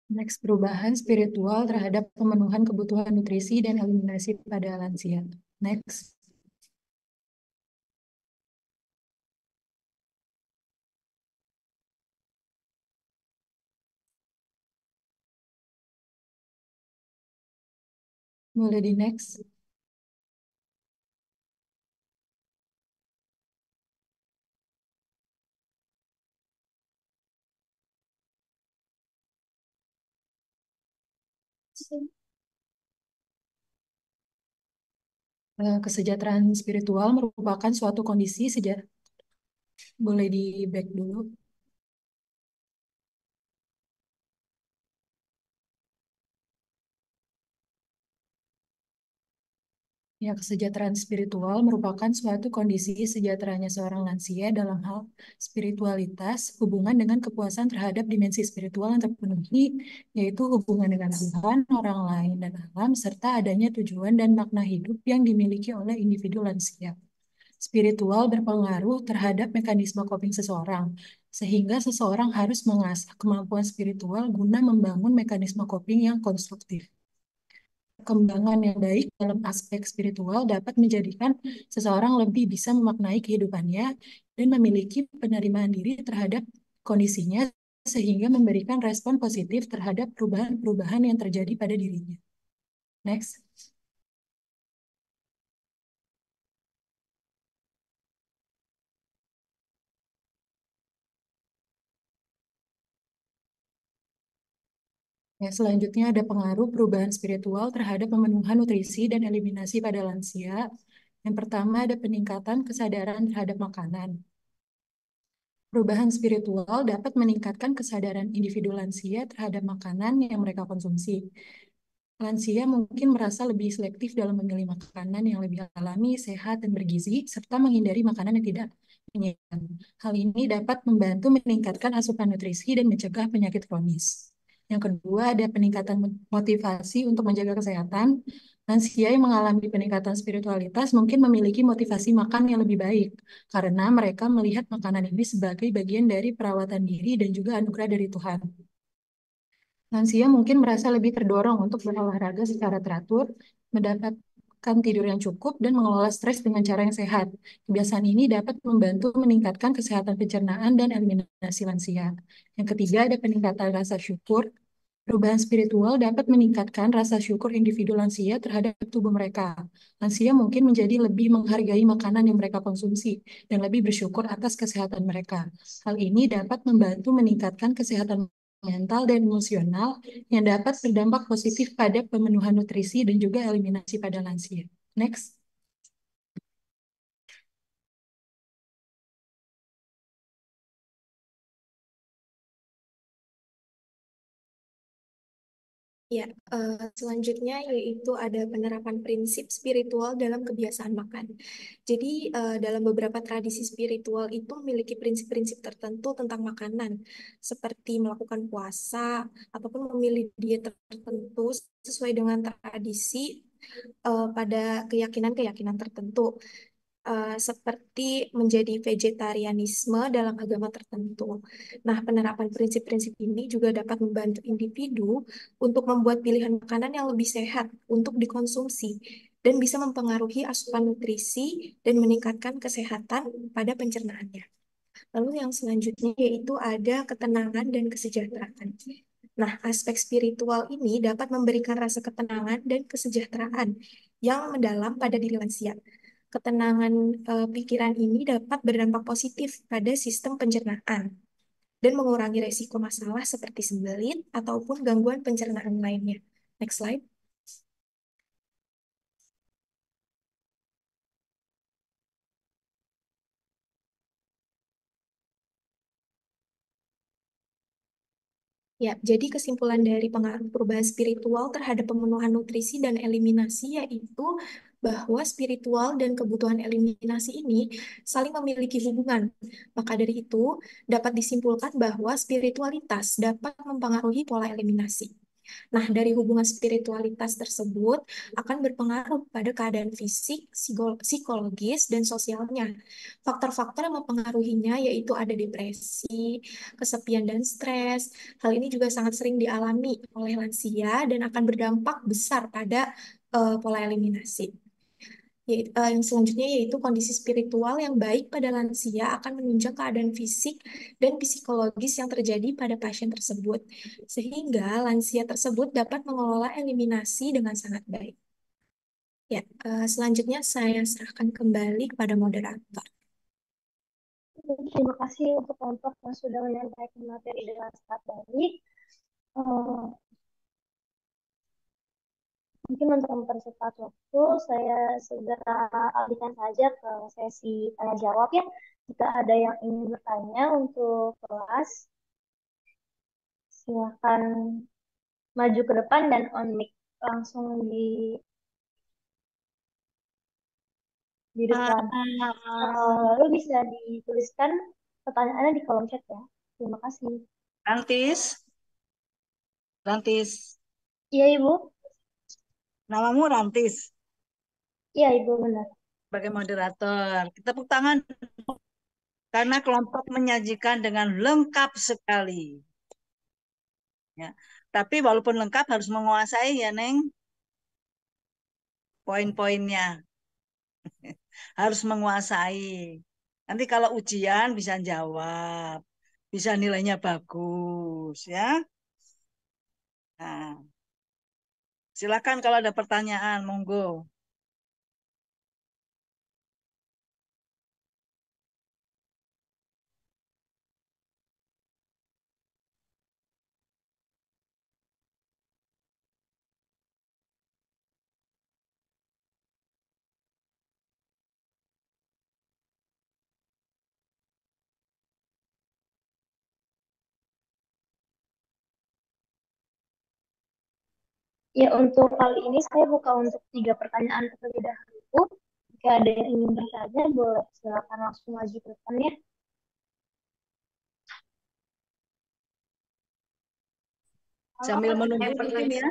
Next, perubahan spiritual terhadap pemenuhan kebutuhan nutrisi dan eliminasi pada lansia. Next. Boleh di next. Kesejahteraan spiritual merupakan suatu kondisi boleh di back dulu. Ya, kesejahteraan spiritual merupakan suatu kondisi sejahteranya seorang lansia dalam hal spiritualitas, hubungan dengan kepuasan terhadap dimensi spiritual yang terpenuhi, yaitu hubungan dengan Tuhan, orang lain, dan alam, serta adanya tujuan dan makna hidup yang dimiliki oleh individu lansia. Spiritual berpengaruh terhadap mekanisme coping seseorang, sehingga seseorang harus mengasah kemampuan spiritual guna membangun mekanisme coping yang konstruktif. Perkembangan yang baik dalam aspek spiritual dapat menjadikan seseorang lebih bisa memaknai kehidupannya dan memiliki penerimaan diri terhadap kondisinya, sehingga memberikan respon positif terhadap perubahan-perubahan yang terjadi pada dirinya. Next. Ya, selanjutnya ada pengaruh perubahan spiritual terhadap pemenuhan nutrisi dan eliminasi pada lansia. Yang pertama ada peningkatan kesadaran terhadap makanan. Perubahan spiritual dapat meningkatkan kesadaran individu lansia terhadap makanan yang mereka konsumsi. Lansia mungkin merasa lebih selektif dalam memilih makanan yang lebih alami, sehat, dan bergizi, serta menghindari makanan yang tidak menyenangkan. Hal ini dapat membantu meningkatkan asupan nutrisi dan mencegah penyakit kronis. Yang kedua, ada peningkatan motivasi untuk menjaga kesehatan. Lansia yang mengalami peningkatan spiritualitas mungkin memiliki motivasi makan yang lebih baik, karena mereka melihat makanan ini sebagai bagian dari perawatan diri dan juga anugerah dari Tuhan. Lansia mungkin merasa lebih terdorong untuk berolahraga secara teratur, mendapatkan tidur yang cukup, dan mengelola stres dengan cara yang sehat. Kebiasaan ini dapat membantu meningkatkan kesehatan pencernaan dan eliminasi lansia. Yang ketiga, ada peningkatan rasa syukur. Perubahan spiritual dapat meningkatkan rasa syukur individu lansia terhadap tubuh mereka. Lansia mungkin menjadi lebih menghargai makanan yang mereka konsumsi dan lebih bersyukur atas kesehatan mereka. Hal ini dapat membantu meningkatkan kesehatan mental dan emosional yang dapat berdampak positif pada pemenuhan nutrisi dan juga eliminasi pada lansia. Next. Ya, selanjutnya yaitu ada penerapan prinsip spiritual dalam kebiasaan makan. Jadi, dalam beberapa tradisi spiritual itu memiliki prinsip-prinsip tertentu tentang makanan, seperti melakukan puasa ataupun memilih diet tertentu sesuai dengan tradisi pada keyakinan-keyakinan tertentu. Seperti menjadi vegetarianisme dalam agama tertentu. Nah, penerapan prinsip-prinsip ini juga dapat membantu individu untuk membuat pilihan makanan yang lebih sehat untuk dikonsumsi dan bisa mempengaruhi asupan nutrisi dan meningkatkan kesehatan pada pencernaannya. Lalu yang selanjutnya yaitu ada ketenangan dan kesejahteraan. Nah, aspek spiritual ini dapat memberikan rasa ketenangan dan kesejahteraan yang mendalam pada diri lansia. Ketenangan pikiran ini dapat berdampak positif pada sistem pencernaan dan mengurangi resiko masalah seperti sembelit ataupun gangguan pencernaan lainnya. Next slide. Ya, jadi kesimpulan dari pengaruh perubahan spiritual terhadap pemenuhan nutrisi dan eliminasi yaitu bahwa spiritual dan kebutuhan eliminasi ini saling memiliki hubungan. Maka dari itu, dapat disimpulkan bahwa spiritualitas dapat mempengaruhi pola eliminasi. Nah, dari hubungan spiritualitas tersebut akan berpengaruh pada keadaan fisik, psikologis, dan sosialnya. Faktor-faktor yang mempengaruhinya yaitu ada depresi, kesepian, dan stres. Hal ini juga sangat sering dialami oleh lansia dan akan berdampak besar pada pola eliminasi. Yang selanjutnya yaitu kondisi spiritual yang baik pada lansia akan menunjang keadaan fisik dan psikologis yang terjadi pada pasien tersebut, sehingga lansia tersebut dapat mengelola eliminasi dengan sangat baik. Ya, selanjutnya saya serahkan kembali kepada moderator. Terima kasih untuk kelompok yang sudah menyampaikan materi dengan sangat baik. Mungkin untuk mempercepat waktu, saya segera alihkan saja ke sesi tanya jawab ya. Jika ada yang ingin bertanya untuk kelas, silakan maju ke depan dan on mic langsung di depan. Lalu bisa dituliskan pertanyaannya di kolom chat ya. Terima kasih. Rantis, Rantis, Iya Ibu. namamu Rantis Iya Ibu benar. sebagai moderator. Kita tepuk tangan karena kelompok menyajikan dengan lengkap sekali. Ya. Tapi walaupun lengkap harus menguasai ya Neng, poin-poinnya harus menguasai. Nanti kalau ujian bisa jawab, bisa nilainya bagus ya. Nah, silakan kalau ada pertanyaan, monggo. Ya, untuk kali ini saya buka untuk 3 pertanyaan terlebih dahulu. Jika ada yang ingin bertanya, boleh silakan langsung maju ke depan ya. Sambil menunggu mungkin ya.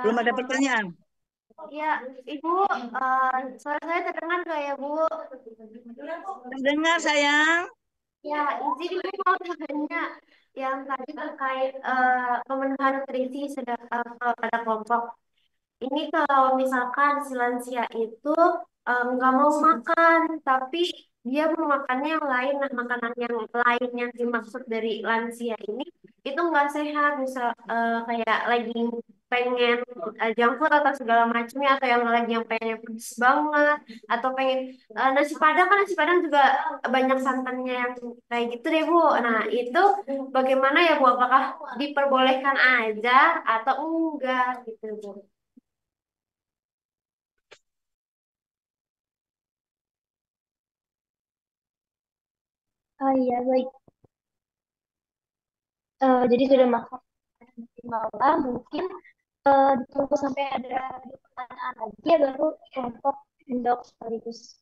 Belum ada pertanyaan. Ya, Ibu, suara saya terdengar nggak ya, Bu? Terdengar sayang. Ya, izin Ibu mau tanya yang tadi terkait pemenuhan nutrisi pada kelompok. Ini kalau misalkan si lansia itu nggak mau makan, tapi dia mau makannya yang lain. Nah, makanan yang lain yang dimaksud dari lansia ini itu nggak sehat. Misal kayak lagi pengen junk food atau segala macamnya, atau yang lagi yang pengen pedes banget, atau pengen nasi padang, kan nasi padang juga banyak santannya yang kayak gitu deh, Bu. Nah, itu bagaimana ya, Bu? Apakah diperbolehkan aja atau enggak gitu, Bu? Oh iya, baik. Jadi sudah masuk nanti malam, mungkin ditunggu sampai ada 2 pertanyaan lagi ya, baru kelompok endok sekaligus.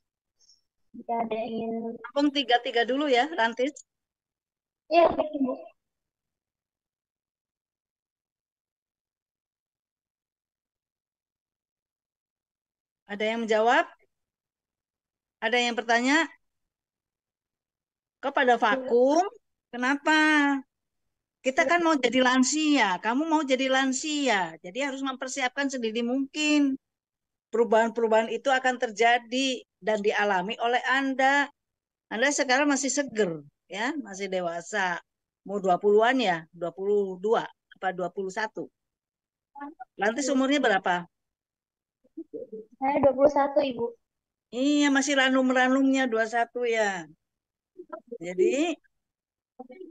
Jika ada yang ingin... Langsung 3-3 dulu ya, Rantis. Ya, baik, Ibu. Ada yang menjawab? Ada yang bertanya? Kok pada vakum? Kenapa? Kita kan mau jadi lansia, kamu mau jadi lansia, jadi harus mempersiapkan sedini mungkin. Perubahan-perubahan itu akan terjadi dan dialami oleh Anda. Anda sekarang masih seger, ya, masih dewasa. Mau 20-an ya, 22 apa 21. Lantas umurnya berapa? Saya 21, Ibu. Iya, masih ranum-ranumnya 21 ya. Jadi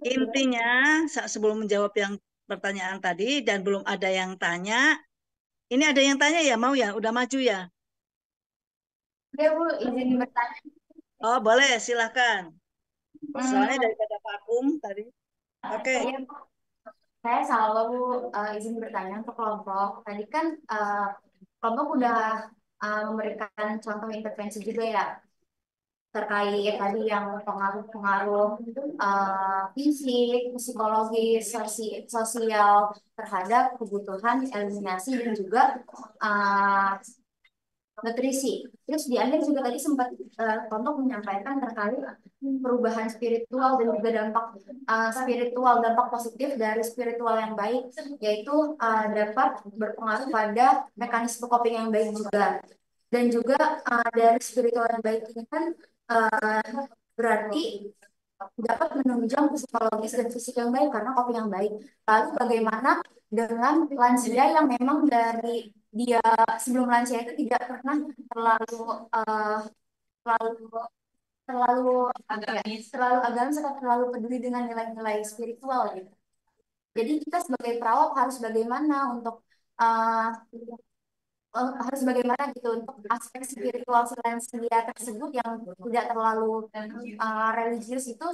intinya sebelum menjawab yang pertanyaan tadi dan belum ada yang tanya, ini ada yang tanya ya, mau ya, udah maju ya. Ya, Bu, izin bertanya. Oh, boleh, silahkan. Soalnya Hmm, daripada vakum tadi. Oke. ya, saya selalu izin bertanya untuk kelompok. Tadi kan kelompok udah memberikan contoh intervensi juga ya terkait tadi yang pengaruh-pengaruh fisik, psikologis, sosial terhadap kebutuhan eliminasi dan juga uh, nutrisi. Terus di akhir juga tadi sempat Tontok menyampaikan terkait perubahan spiritual dan juga dampak spiritual, dampak positif dari spiritual yang baik, yaitu dapat berpengaruh pada mekanisme coping yang baik juga. Dan juga dari spiritual yang baik ini kan berarti dapat menunjang psikologis dan fisik yang baik karena kopi yang baik. Lalu bagaimana dengan lansia yang memang dari dia sebelum lansia itu tidak pernah terlalu terlalu terlalu terlalu agamis atau terlalu peduli dengan nilai-nilai spiritual gitu. Jadi kita sebagai perawat harus bagaimana untuk uh, harus bagaimana gitu untuk aspek spiritual selain dia tersebut yang tidak terlalu religius itu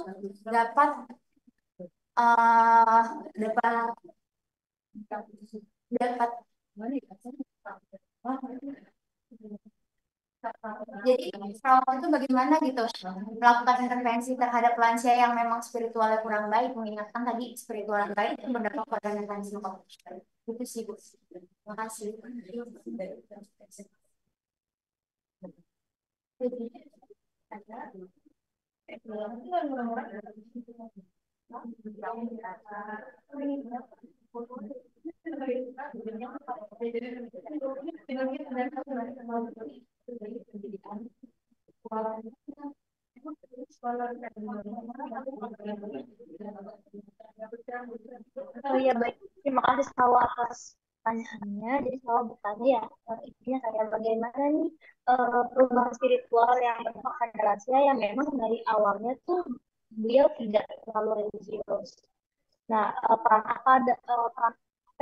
dapat uh, dapat dapat jadi perawat itu bagaimana gitu melakukan intervensi terhadap lansia yang memang spiritualnya kurang baik, mengingatkan tadi spiritual yang baik itu berdampak pada mekanisme kognitif. Itu sih, Bu. Terima kasih. Oh iya, baik. Terima kasih selalu atas pertanyaannya. Jadi selalu bertanya ya, intinya kayak bagaimana nih perubahan spiritual yang berdampak pada lansia yang memang dari awalnya tuh beliau tidak terlalu religius. Nah, peran apa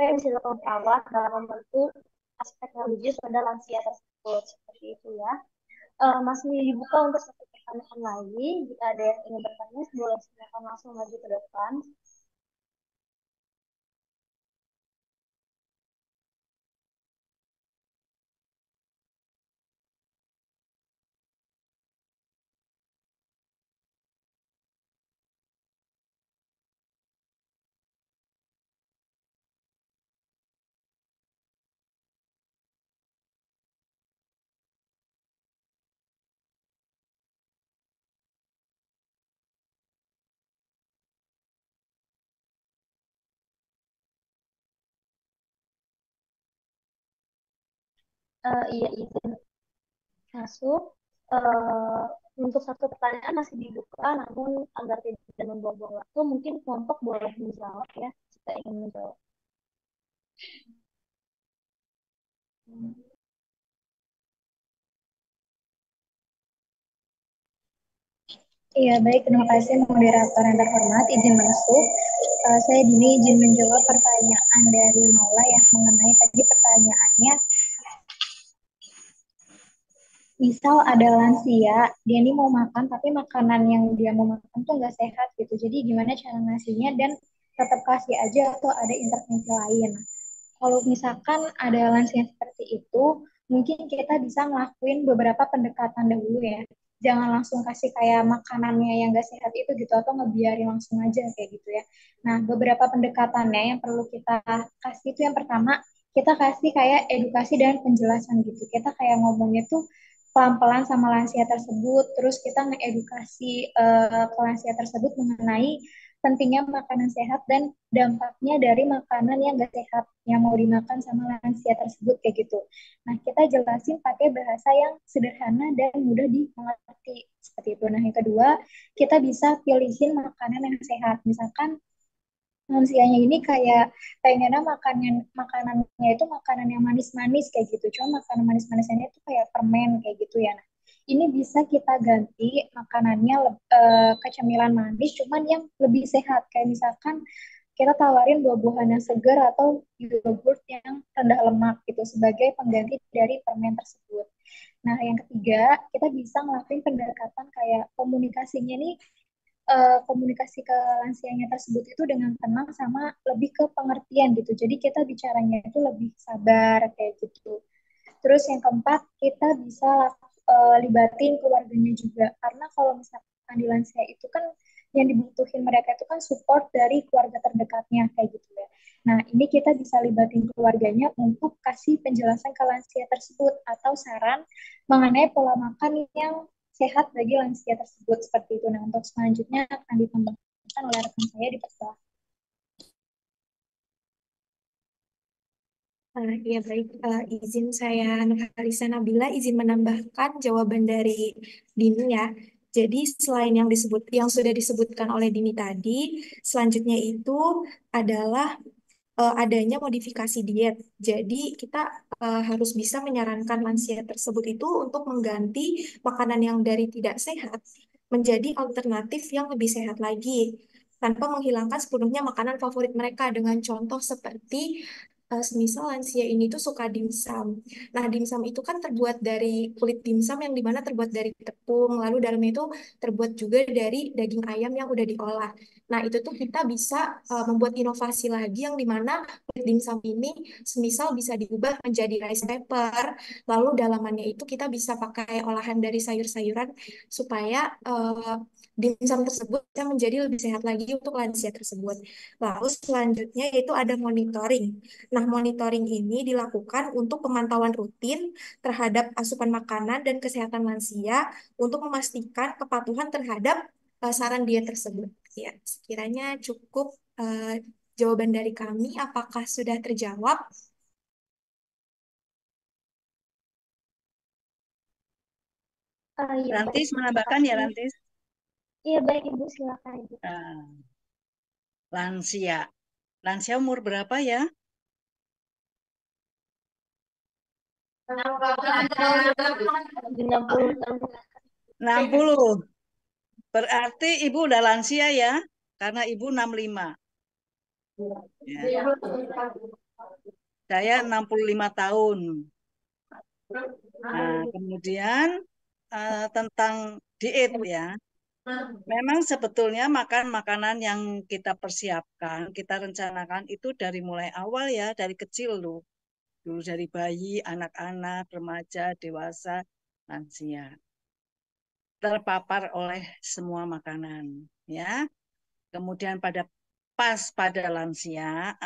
yang bisa dilakukan perawat dalam membantu aspek religius pada lansia tersebut seperti itu ya. Masih dibuka untuk 1 pertanyaan lagi. Jika ada yang ingin bertanya, boleh silakan langsung maju ke depan. Iya, izin masuk. Eh, untuk satu pertanyaan masih dibuka, namun agar tidak membuang-buang waktu, mungkin kelompok boleh menjawab ya, jika ingin menjawab. Iya, baik. Terima kasih moderator yang terhormat. Izin masuk. Saya Dini izin menjawab pertanyaan dari Maula yang mengenai tadi pertanyaannya. Misal ada lansia, dia ini mau makan, tapi makanan yang dia mau makan tuh nggak sehat gitu. Jadi gimana cara ngasihnya dan tetap kasih aja atau ada intervensi lain. Kalau misalkan ada lansia seperti itu, mungkin kita bisa ngelakuin beberapa pendekatan dahulu ya. Jangan langsung kasih kayak makanannya yang gak sehat itu gitu, atau ngebiarin langsung aja kayak gitu ya. Nah, beberapa pendekatannya yang perlu kita kasih itu yang pertama, kita kasih kayak edukasi dan penjelasan gitu. Kita kayak ngomongnya tuh pelan-pelan sama lansia tersebut, terus kita ngedukasi ke lansia tersebut mengenai pentingnya makanan sehat dan dampaknya dari makanan yang gak sehat yang mau dimakan sama lansia tersebut kayak gitu. Nah, kita jelasin pakai bahasa yang sederhana dan mudah dimengerti seperti itu. Nah, yang kedua, kita bisa pilihin makanan yang sehat. Misalkan lansianya ini kayak pengennya makanannya itu makanan yang manis-manis kayak gitu. Cuma makanan manis-manisnya itu kayak permen kayak gitu ya. Nah, ini bisa kita ganti makanannya ke cemilan manis, cuman yang lebih sehat. Kayak misalkan kita tawarin buah-buahan yang segar atau yogurt yang rendah lemak gitu sebagai pengganti dari permen tersebut. Nah, yang ketiga, kita bisa ngelakuin pendekatan kayak komunikasinya nih komunikasi ke lansianya tersebut itu dengan tenang sama lebih ke pengertian gitu. Jadi kita bicaranya itu lebih sabar kayak gitu. Terus yang keempat, kita bisa libatin keluarganya juga. Karena kalau misalkan di lansia itu kan yang dibutuhin mereka itu kan support dari keluarga terdekatnya kayak gitu ya. Nah, ini kita bisa libatin keluarganya untuk kasih penjelasan ke lansia tersebut atau saran mengenai pola makan yang sehat bagi lansia tersebut seperti itu. Nah, untuk selanjutnya akan ditambahkan oleh rekan saya di persoalan. Ya baik, izin saya Nurhalisa Nabila izin menambahkan jawaban dari Dini ya. Jadi selain yang sudah disebutkan oleh Dini tadi, selanjutnya itu adalah adanya modifikasi diet. Jadi kita harus bisa menyarankan lansia tersebut itu untuk mengganti makanan yang dari tidak sehat menjadi alternatif yang lebih sehat lagi tanpa menghilangkan sepenuhnya makanan favorit mereka dengan contoh seperti semisal lansia ini tuh suka dimsum. Nah, dimsum itu kan terbuat dari kulit dimsum yang dimana terbuat dari tepung, lalu dalamnya itu terbuat juga dari daging ayam yang udah diolah. Nah, itu tuh kita bisa membuat inovasi lagi yang dimana kulit dimsum ini semisal bisa diubah menjadi rice paper, lalu dalamannya itu kita bisa pakai olahan dari sayur-sayuran supaya dimsum tersebut bisa menjadi lebih sehat lagi untuk lansia tersebut. Lalu selanjutnya yaitu ada monitoring. Nah, monitoring ini dilakukan untuk pemantauan rutin terhadap asupan makanan dan kesehatan lansia untuk memastikan kepatuhan terhadap saran diet tersebut. Ya, sekiranya cukup jawaban dari kami. Apakah sudah terjawab? Iya, baik. Rantis Terima menambahkan ya, kasih. Rantis. Iya, baik Ibu, silakan Ibu. Lansia. Lansia umur berapa ya? 60 tahun. 60. Berarti Ibu udah lansia ya? Karena Ibu 65. Ya. Saya 65 tahun. Nah, kemudian tentang diet ya. Memang sebetulnya makan makanan yang kita persiapkan, kita rencanakan itu dari mulai awal ya, dari kecil loh. Dulu dari bayi, anak-anak, remaja, dewasa, lansia. Terpapar oleh semua makanan ya. Kemudian pada lansia,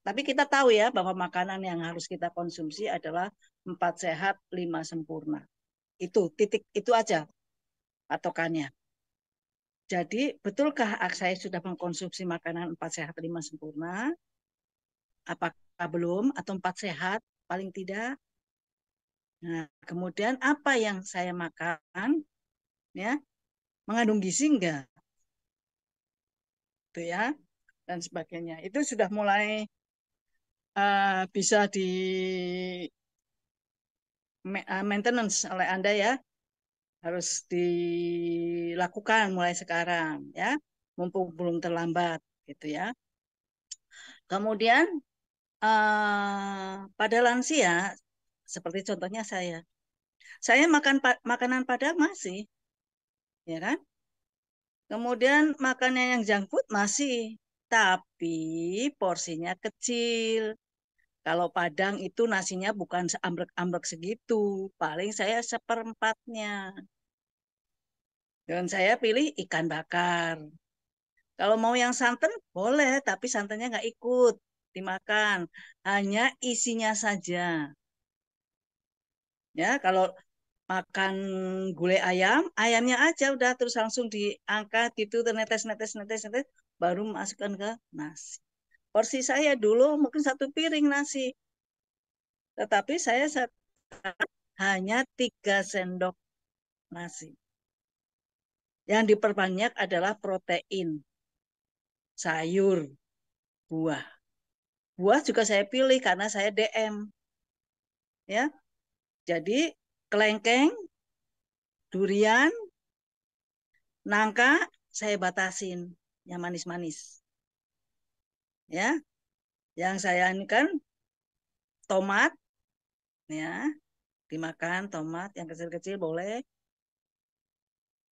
tapi kita tahu ya bahwa makanan yang harus kita konsumsi adalah 4 sehat, 5 sempurna. Itu titik itu aja patokannya. Jadi betulkah saya sudah mengkonsumsi makanan 4 sehat, 5 sempurna? Apakah belum atau 4 sehat paling tidak? Nah, kemudian apa yang saya makan, ya, mengandung gizi enggak, itu ya, dan sebagainya. Itu sudah mulai bisa di maintenance oleh Anda ya, harus dilakukan mulai sekarang ya, mumpung belum terlambat gitu ya. Kemudian pada lansia, seperti contohnya saya makan makanan Padang masih, ya kan? Kemudian makannya yang junk food masih, tapi porsinya kecil. Kalau Padang itu nasinya bukan seambrek-ambrek segitu, paling saya seperempatnya. Dan saya pilih ikan bakar. Kalau mau yang santan, boleh, tapi santannya nggak ikut dimakan. Hanya isinya saja. Ya, kalau makan gulai ayam, ayamnya aja udah terus langsung diangkat gitu, netes, netes, netes, netes, baru masukkan ke nasi. Porsi saya dulu mungkin 1 piring nasi, tetapi saya hanya 3 sendok nasi. Yang diperbanyak adalah protein, sayur, buah. Buah juga saya pilih karena saya DM, ya. Jadi kelengkeng, durian, nangka saya batasin, yang manis-manis. Ya, yang saya ini kan tomat, ya, dimakan tomat yang kecil-kecil boleh.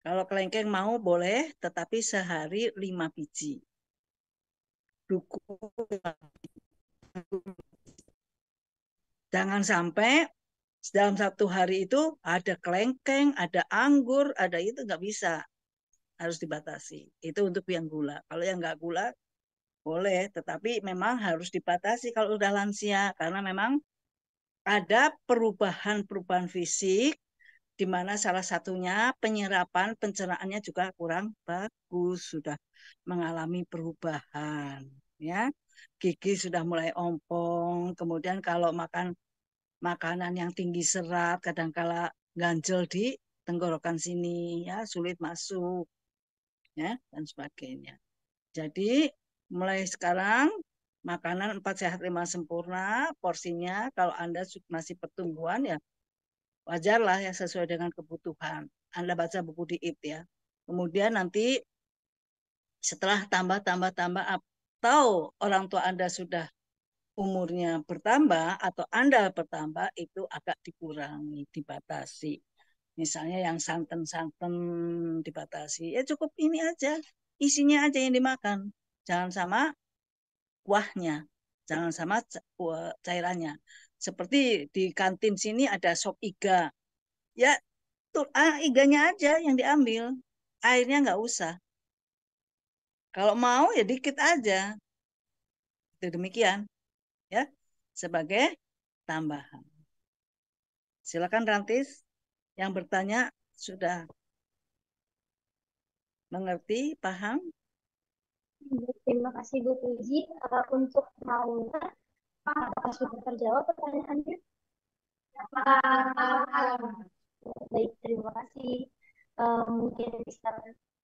Kalau kelengkeng mau boleh, tetapi sehari 5 biji. Duku, jangan sampai dalam 1 hari itu ada kelengkeng, ada anggur, ada itu nggak bisa, harus dibatasi. Itu untuk yang gula. Kalau yang nggak gula boleh, tetapi memang harus dibatasi kalau udah lansia karena memang ada perubahan-perubahan fisik di mana salah satunya penyerapan pencernaannya juga kurang bagus, sudah mengalami perubahan, ya. Gigi sudah mulai ompong, kemudian kalau makan makanan yang tinggi serat kadangkala ganjel di tenggorokan sini, ya, sulit masuk, ya, dan sebagainya. Jadi mulai sekarang makanan 4 sehat 5 sempurna, porsinya kalau Anda masih pertumbuhan ya wajarlah ya sesuai dengan kebutuhan. Anda baca buku diet ya. Kemudian nanti setelah tambah atau orang tua Anda sudah umurnya bertambah atau Anda bertambah, itu agak dikurangi, dibatasi. Misalnya yang santan-santan dibatasi. Ya cukup ini aja, isinya aja yang dimakan. Jangan sama kuahnya, jangan sama cairannya. Seperti di kantin sini ada sop iga. Ya, tuh, iganya aja yang diambil. Airnya nggak usah. Kalau mau ya dikit aja. Itu demikian, ya, sebagai tambahan. Silakan Rantis, yang bertanya sudah mengerti, paham? Terima kasih Bu Puji. Untuk Mauna, apakah sudah terjawab pertanyaannya? Baik, terima kasih. Mungkin bisa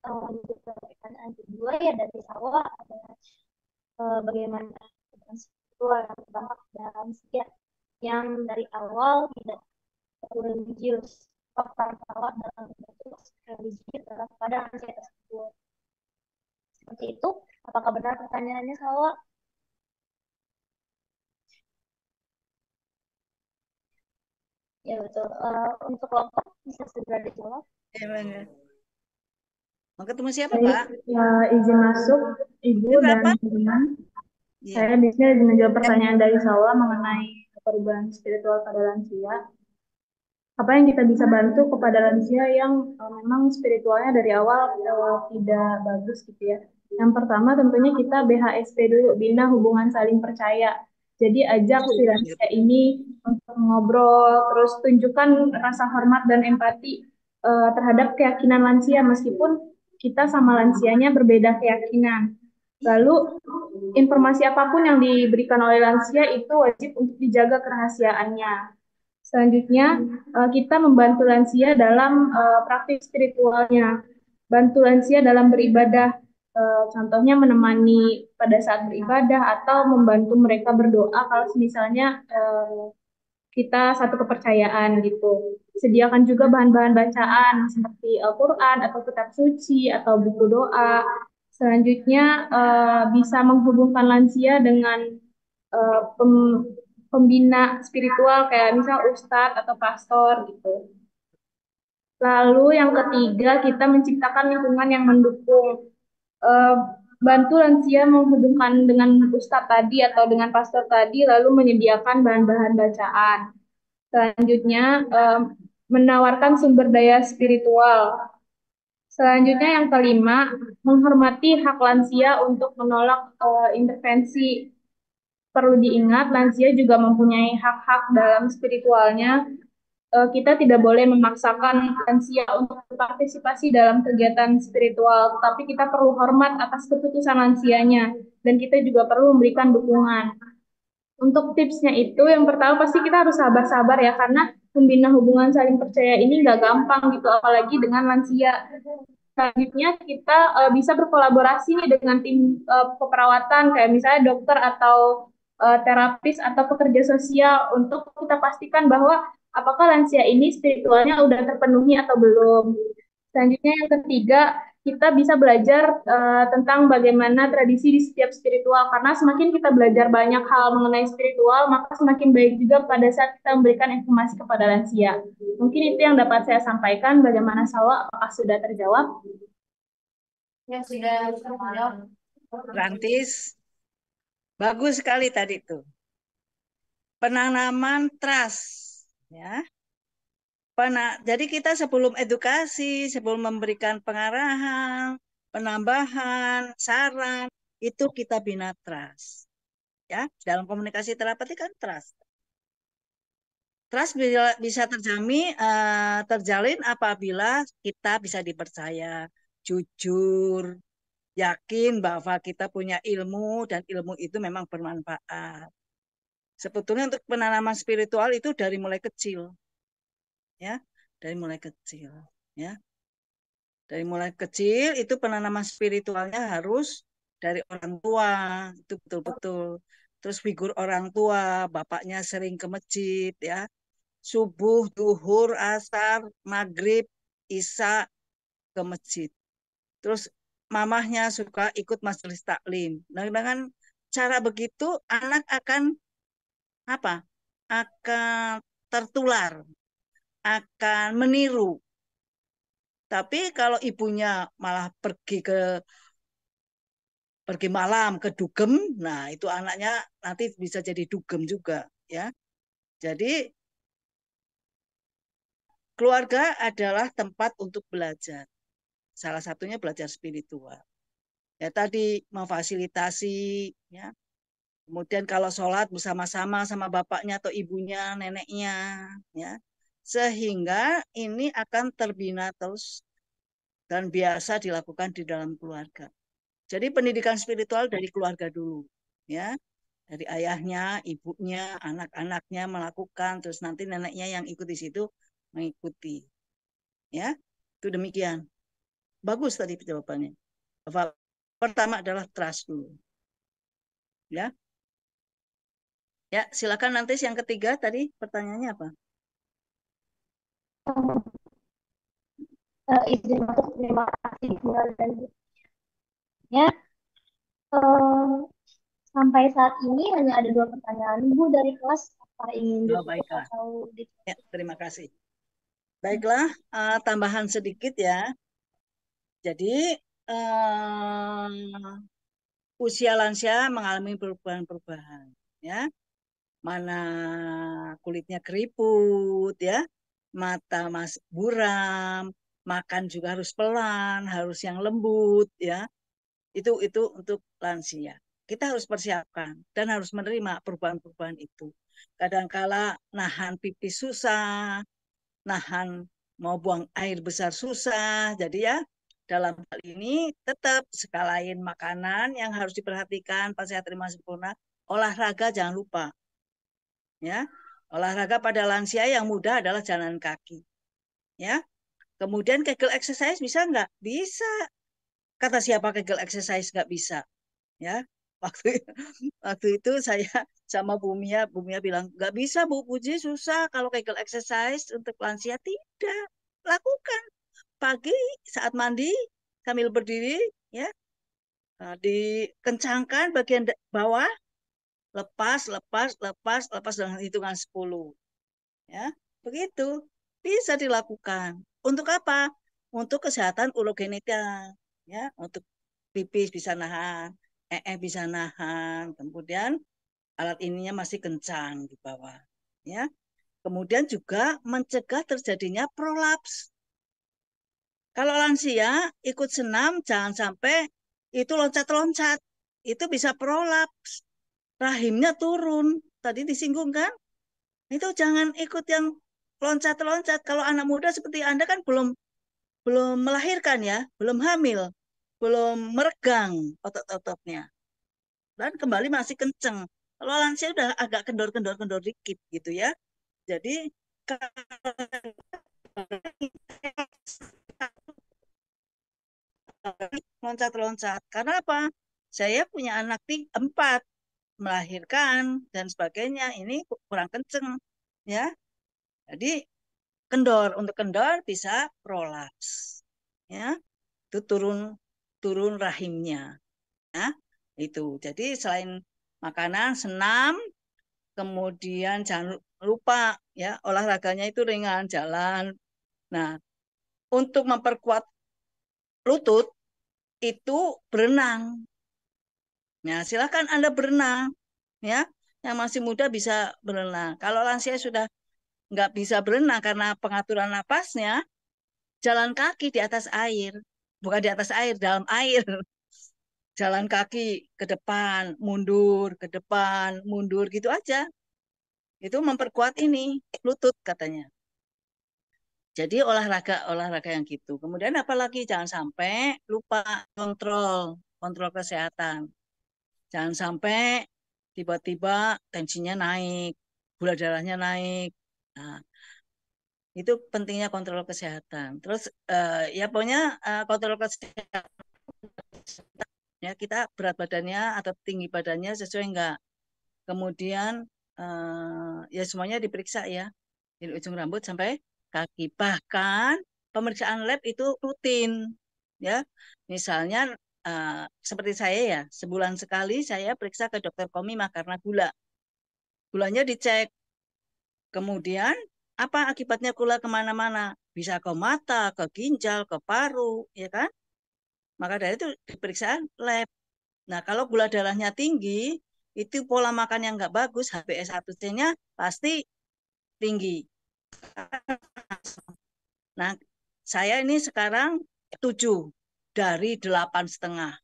lanjut ke pertanyaan kedua ya dari Sawa, adalah bagaimana seksual yang berdampak dalam setiap yang dari awal tidak religius, faktor awal dalam bentuk religius adalah pada lansia tersebut. Seperti itu, apakah benar pertanyaannya Sawa? Ya betul. Untuk kelompok bisa segera dijawab. Ya, mau ketemu siapa, Baik, Pak? izin masuk Ibu Ini dan berapa? teman-teman. Iya. Saya di sini izin menjawab pertanyaan dari Sawa mengenai perubahan spiritual pada lansia. Apa yang kita bisa bantu kepada lansia yang memang spiritualnya dari awal tidak bagus gitu ya. Yang pertama tentunya kita BHSP dulu, bina hubungan saling percaya. Jadi ajak si lansia ini untuk ngobrol, terus tunjukkan rasa hormat dan empati terhadap keyakinan lansia meskipun kita sama lansianya berbeda keyakinan. Lalu informasi apapun yang diberikan oleh lansia itu wajib untuk dijaga kerahasiaannya. Selanjutnya, kita membantu lansia dalam praktik spiritualnya. Bantu lansia dalam beribadah, contohnya menemani pada saat beribadah atau membantu mereka berdoa kalau misalnya kita satu kepercayaan gitu. Sediakan juga bahan-bahan bacaan seperti Al-Quran atau kitab suci atau buku doa. Selanjutnya, bisa menghubungkan lansia dengan pembina spiritual kayak misal ustadz atau pastor gitu. Lalu yang ketiga, kita menciptakan lingkungan yang mendukung. Eh, Bantu lansia menghubungkan dengan ustadz tadi atau dengan pastor tadi, lalu menyediakan bahan-bahan bacaan. Selanjutnya, menawarkan sumber daya spiritual. Selanjutnya yang kelima, menghormati hak lansia untuk menolak intervensi. Perlu diingat, lansia juga mempunyai hak-hak dalam spiritualnya. Kita tidak boleh memaksakan lansia untuk berpartisipasi dalam kegiatan spiritual, tapi kita perlu hormat atas keputusan lansianya, dan kita juga perlu memberikan dukungan. Untuk tipsnya itu, yang pertama pasti kita harus sabar-sabar ya, karena membina hubungan saling percaya ini nggak gampang gitu, apalagi dengan lansia. Selanjutnya kita bisa berkolaborasi nih dengan tim keperawatan, kayak misalnya dokter atau terapis atau pekerja sosial untuk kita pastikan bahwa apakah lansia ini spiritualnya udah terpenuhi atau belum. Selanjutnya yang ketiga, kita bisa belajar tentang bagaimana tradisi di setiap spiritual, karena semakin kita belajar banyak hal mengenai spiritual, maka semakin baik juga pada saat kita memberikan informasi kepada lansia. Mungkin itu yang dapat saya sampaikan. Bagaimana Salwa, apakah sudah terjawab? Ya, sudah terjawab. Rantis, bagus sekali tadi tuh. Penanaman trust, ya. Jadi kita sebelum edukasi, sebelum memberikan pengarahan, penambahan, saran, itu kita bina trust. Ya, dalam komunikasi terapeutik kan trust. Trust bisa terjalin apabila kita bisa dipercaya, jujur, yakin bahwa kita punya ilmu dan ilmu itu memang bermanfaat. Sebetulnya untuk penanaman spiritual itu dari mulai kecil, ya, dari mulai kecil, ya, dari mulai kecil itu penanaman spiritualnya harus dari orang tua, itu betul-betul. Terus figur orang tua, bapaknya sering ke masjid, ya, subuh, duhur, asar, maghrib, isya ke masjid. Terus mamahnya suka ikut majelis taklim. Nah, dengan cara begitu anak akan apa? Akan tertular, akan meniru. Tapi kalau ibunya malah pergi malam ke dugem, nah itu anaknya nanti bisa jadi dugem juga, ya. Jadi keluarga adalah tempat untuk belajar. Salah satunya belajar spiritual. Ya tadi memfasilitasi, ya. Kemudian kalau sholat bersama-sama sama bapaknya atau ibunya, neneknya, ya. Sehingga ini akan terbina terus dan biasa dilakukan di dalam keluarga. Jadi pendidikan spiritual dari keluarga dulu, ya. Dari ayahnya, ibunya, anak-anaknya melakukan, terus nanti neneknya yang ikut di situ mengikuti. Ya, itu demikian. Bagus tadi jawabannya. Pertama adalah trust dulu. Ya. Ya, silakan nanti yang ketiga tadi pertanyaannya apa? Izin masuk, terima kasih Bu dan ya. Sampai saat ini hanya ada 2 pertanyaan Bu dari kelas. Apa ingin ditutup Baiklah. atau Ya, terima kasih. Baiklah, tambahan sedikit ya. Jadi usia lansia mengalami perubahan-perubahan, ya. Mana kulitnya keriput, ya, mata buram, makan juga harus pelan, harus yang lembut, ya. Itu untuk lansia. Kita harus persiapkan dan harus menerima perubahan-perubahan itu. Kadangkala nahan pipis susah, nahan mau buang air besar susah. Jadi ya dalam hal ini tetap sekalain makanan yang harus diperhatikan pas saya terima sempurna, olahraga jangan lupa, ya, Olahraga pada lansia yang mudah adalah jalan kaki. Ya. Kemudian Kegel exercise bisa nggak? Bisa. Kata siapa Kegel exercise nggak bisa? Ya. Waktu waktu itu saya sama Bu Mia bilang nggak bisa Bu Puji, susah kalau Kegel exercise untuk lansia. Tidak, lakukan pagi saat mandi sambil berdiri, ya. Nah, dikencangkan bagian bawah, lepas, lepas, lepas, lepas dengan hitungan 10. Ya, begitu. Bisa dilakukan. Untuk apa? Untuk kesehatan urogenita. Ya, untuk pipis bisa nahan, bisa nahan. Kemudian alat ininya masih kencang di bawah. Ya. Kemudian juga mencegah terjadinya prolaps. Kalau lansia ikut senam, jangan sampai itu loncat-loncat. Itu bisa prolaps. Rahimnya turun. Tadi disinggung kan? Itu jangan ikut yang loncat-loncat. Kalau anak muda seperti Anda kan belum belum melahirkan ya, belum hamil, belum meregang otot-ototnya. Dan kembali masih kenceng. Kalau lansia udah agak kendor-kendor-kendor dikit gitu ya. Jadi loncat-loncat. Karena apa? Saya punya anak 4, melahirkan dan sebagainya. Ini kurang kenceng ya. Jadi kendor, untuk kendor bisa prolaps. Ya, itu turun turun rahimnya. Ya, itu. Jadi selain makanan, senam, kemudian jangan lupa ya olahraganya itu ringan, jalan. Nah, untuk memperkuat lutut itu berenang. Nah, silakan Anda berenang ya. Yang masih muda bisa berenang. Kalau lansia sudah nggak bisa berenang karena pengaturan napasnya, jalan kaki di atas air. Bukan di atas air, dalam air. Jalan kaki ke depan, mundur gitu aja. Itu memperkuat ini, lutut katanya. Jadi olahraga yang gitu. Kemudian apalagi jangan sampai lupa kontrol kesehatan. Jangan sampai tiba-tiba tensinya naik, gula darahnya naik. Nah, itu pentingnya kontrol kesehatan. Terus ya pokoknya kontrol kesehatan ya kita berat badannya atau tinggi badannya sesuai enggak. Kemudian ya semuanya diperiksa ya. Dari ujung rambut sampai kaki. Bahkan pemeriksaan lab itu rutin ya. Misalnya seperti saya ya, sebulan sekali saya periksa ke dokter Komima karena gula. Gulanya dicek. Kemudian apa akibatnya gula kemana-mana? Bisa ke mata, ke ginjal, ke paru, ya kan? Maka dari itu diperiksa lab. Nah, kalau gula darahnya tinggi, itu pola makan yang nggak bagus, HbA1c-nya pasti tinggi. Nah, saya ini sekarang 7 dari 8,5.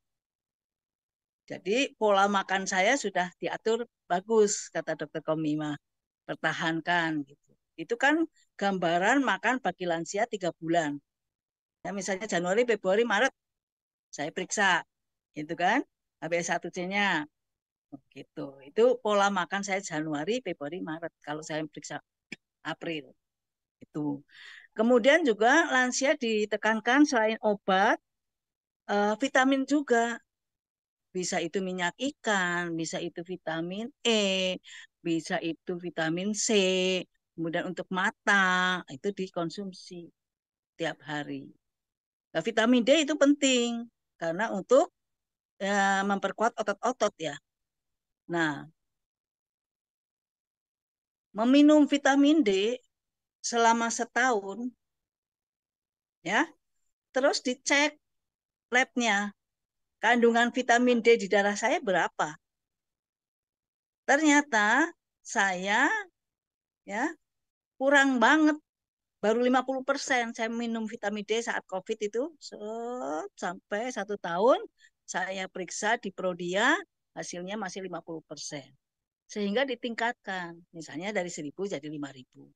Jadi pola makan saya sudah diatur bagus, kata dokter Komima. Pertahankan gitu. Itu kan gambaran makan bagi lansia 3 bulan. Ya, misalnya Januari, Februari, Maret, saya periksa. Gitu kan, HbA1c-nya. Gitu. Itu pola makan saya Januari, Februari, Maret. Kalau saya periksa April. Itu. Kemudian juga lansia ditekankan selain obat, vitamin juga. Bisa itu minyak ikan, bisa itu vitamin E, bisa itu vitamin C. Kemudian untuk mata, itu dikonsumsi tiap hari. Nah, vitamin D itu penting karena untuk memperkuat otot-otot ya. Nah, meminum vitamin D selama setahun, ya, terus dicek labnya, kandungan vitamin D di darah saya berapa. Ternyata saya ya kurang banget, baru 50%. Saya minum vitamin D saat COVID itu sampai 1 tahun, saya periksa di Prodia, hasilnya masih 50%. Sehingga ditingkatkan, misalnya dari 1.000 jadi 5.000,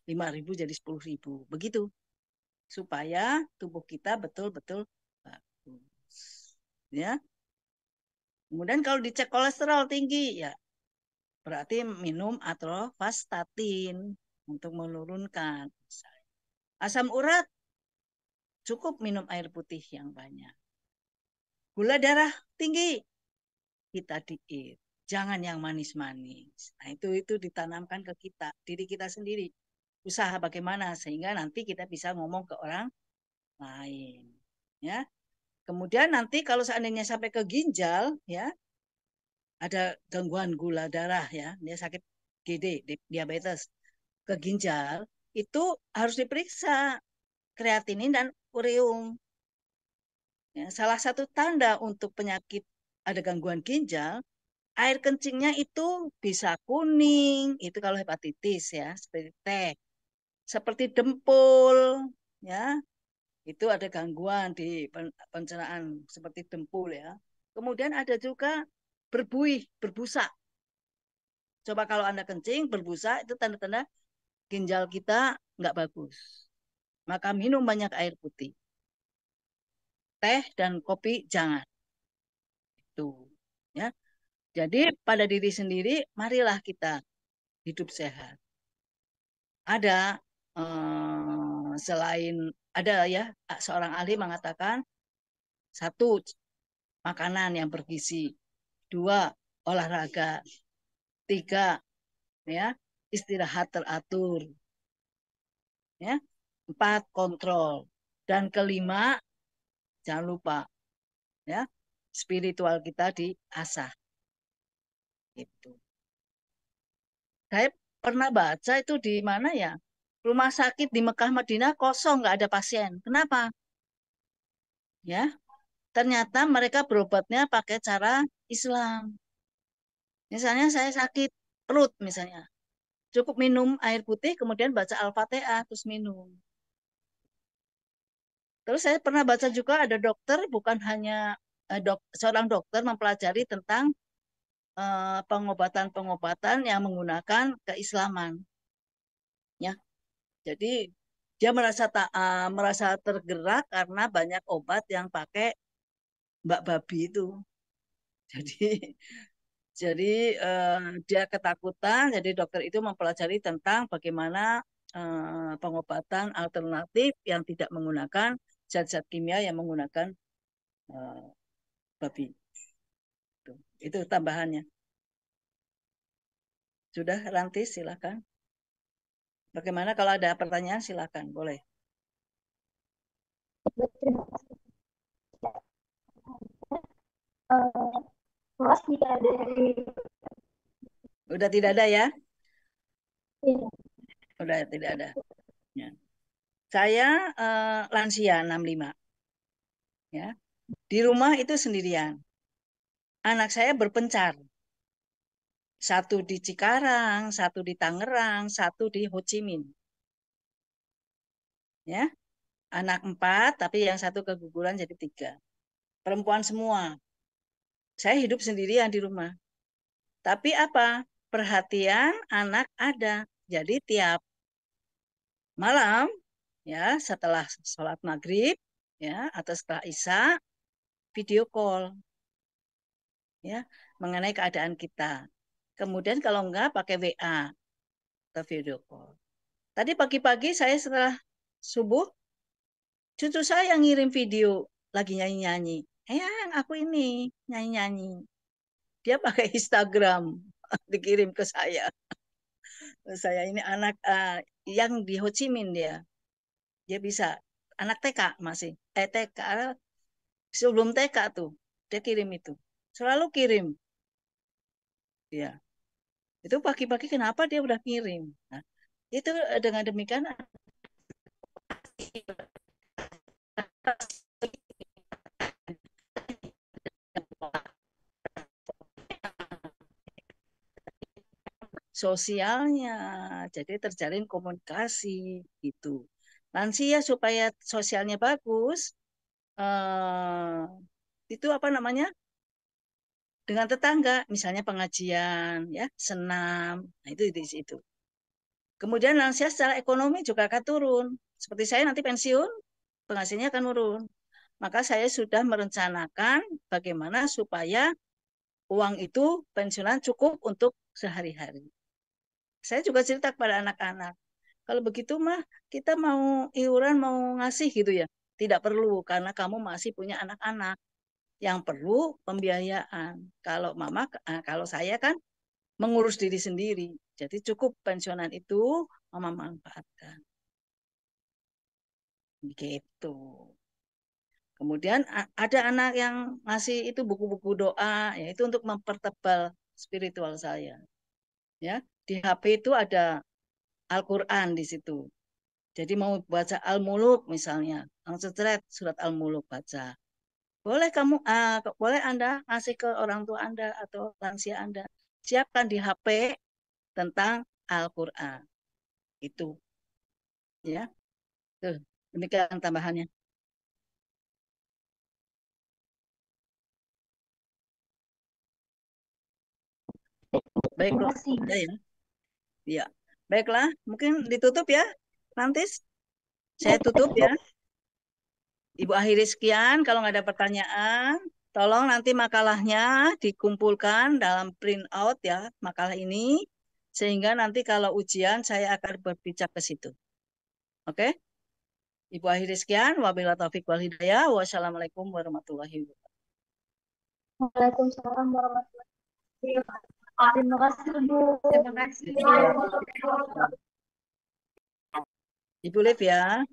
5.000 jadi 10.000, begitu. Supaya tubuh kita betul-betul bagus. Ya. Kemudian kalau dicek kolesterol tinggi, ya Berarti minum atorvastatin untuk menurunkan. Asam urat, cukup minum air putih yang banyak. Gula darah tinggi, kita diet. Jangan yang manis-manis. Nah, itu ditanamkan ke kita, diri kita sendiri. Usaha bagaimana sehingga nanti kita bisa ngomong ke orang lain. Ya. Kemudian nanti kalau seandainya sampai ke ginjal, ya, ada gangguan gula darah, ya, dia sakit GD, diabetes, ke ginjal, itu harus diperiksa kreatinin dan ureum. Ya, salah satu tanda untuk penyakit ada gangguan ginjal, air kencingnya itu bisa kuning, itu kalau hepatitis ya, seperti teh, seperti dempul, ya, itu ada gangguan di pencernaan seperti dempul ya. Kemudian ada juga berbuih, berbusa. Coba kalau Anda kencing, berbusa, itu tanda-tanda ginjal kita nggak bagus. Maka minum banyak air putih. Teh dan kopi jangan. Itu, ya. Jadi pada diri sendiri, marilah kita hidup sehat. Ada selain ada ya seorang ahli mengatakan satu makanan yang bergizi, dua olahraga, tiga ya istirahat teratur, ya empat kontrol, dan kelima jangan lupa ya spiritual kita diasah. Itu. Saya pernah baca itu di mana ya? Rumah sakit di Mekah Madinah kosong, nggak ada pasien. Kenapa? Ya, ternyata mereka berobatnya pakai cara Islam. Misalnya saya sakit perut misalnya. Cukup minum air putih, kemudian baca Al-Fatihah, terus minum. Terus saya pernah baca juga ada dokter, bukan hanya seorang dokter mempelajari tentang pengobatan-pengobatan yang menggunakan keislaman. Ya, jadi dia merasa tergerak karena banyak obat yang pakai mbak babi itu. Jadi jadi dia ketakutan. Jadi dokter itu mempelajari tentang bagaimana pengobatan alternatif yang tidak menggunakan zat-zat kimia yang menggunakan babi. Itu tambahannya. Sudah, Rantis, silakan. Bagaimana kalau ada pertanyaan, silakan, boleh. Terima kasih. Mas jika dari Udah tidak ada ya? Iya. Udah tidak ada. Ya. Saya lansia 65. Ya. Di rumah itu sendirian. Anak saya berpencar. Satu di Cikarang, satu di Tangerang, satu di Ho Chi Minh. Ya. Anak 4, tapi yang satu keguguran jadi 3. Perempuan semua. Saya hidup sendirian di rumah. Tapi apa? Perhatian anak ada. Jadi tiap malam, ya setelah sholat maghrib, ya atau setelah isya, video call, ya mengenai keadaan kita. Kemudian kalau enggak pakai WA atau video call. Tadi pagi-pagi saya setelah subuh, cucu saya yang ngirim video lagi nyanyi-nyanyi. Yang aku ini nyanyi-nyanyi. Dia pakai Instagram, dikirim ke saya. Saya ini anak yang di Ho Chi Minh dia bisa anak TK masih TK sebelum TK tuh dia kirim itu selalu kirim ya itu pagi-pagi kenapa dia udah kirim nah, itu dengan demikian sosialnya jadi terjalin komunikasi gitu lansia supaya sosialnya bagus itu apa namanya dengan tetangga misalnya pengajian ya senam nah itu di situ kemudian lansia secara ekonomi juga akan turun seperti saya nanti pensiun penghasilannya akan turun maka saya sudah merencanakan bagaimana supaya uang itu pensiunan cukup untuk sehari-hari. Saya juga cerita kepada anak-anak, kalau begitu mah kita mau iuran mau ngasih gitu ya. Tidak perlu karena kamu masih punya anak-anak. Yang perlu pembiayaan. Kalau saya kan mengurus diri sendiri. Jadi cukup pensiunan itu mama manfaatkan. Gitu. Kemudian ada anak yang ngasih itu buku-buku doa, yaitu untuk mempertebal spiritual saya. Ya, di HP itu ada Al-Quran di situ. Jadi mau baca Al-Muluk misalnya, langsung ceret surat Al-Muluk baca. Boleh Anda ngasih ke orang tua Anda atau lansia Anda. Siapkan di HP tentang Al-Quran. Itu. Ya. Tuh, demikian tambahannya. Baik, Terima kasih. ya. Ya. Baiklah, mungkin ditutup ya. Nanti saya tutup ya. Ibu akhiri sekian, kalau nggak ada pertanyaan, tolong nanti makalahnya dikumpulkan dalam print out ya, makalah ini, sehingga nanti kalau ujian saya akan berpijak ke situ. Oke? Ibu akhiri sekian, wabillahi taufiq wal hidayah, wassalamualaikum warahmatullahi wabarakatuh. Waalaikumsalam warahmatullahi wabarakatuh. Terima kasih, Bu. Terima kasih. Ibu Liv ya.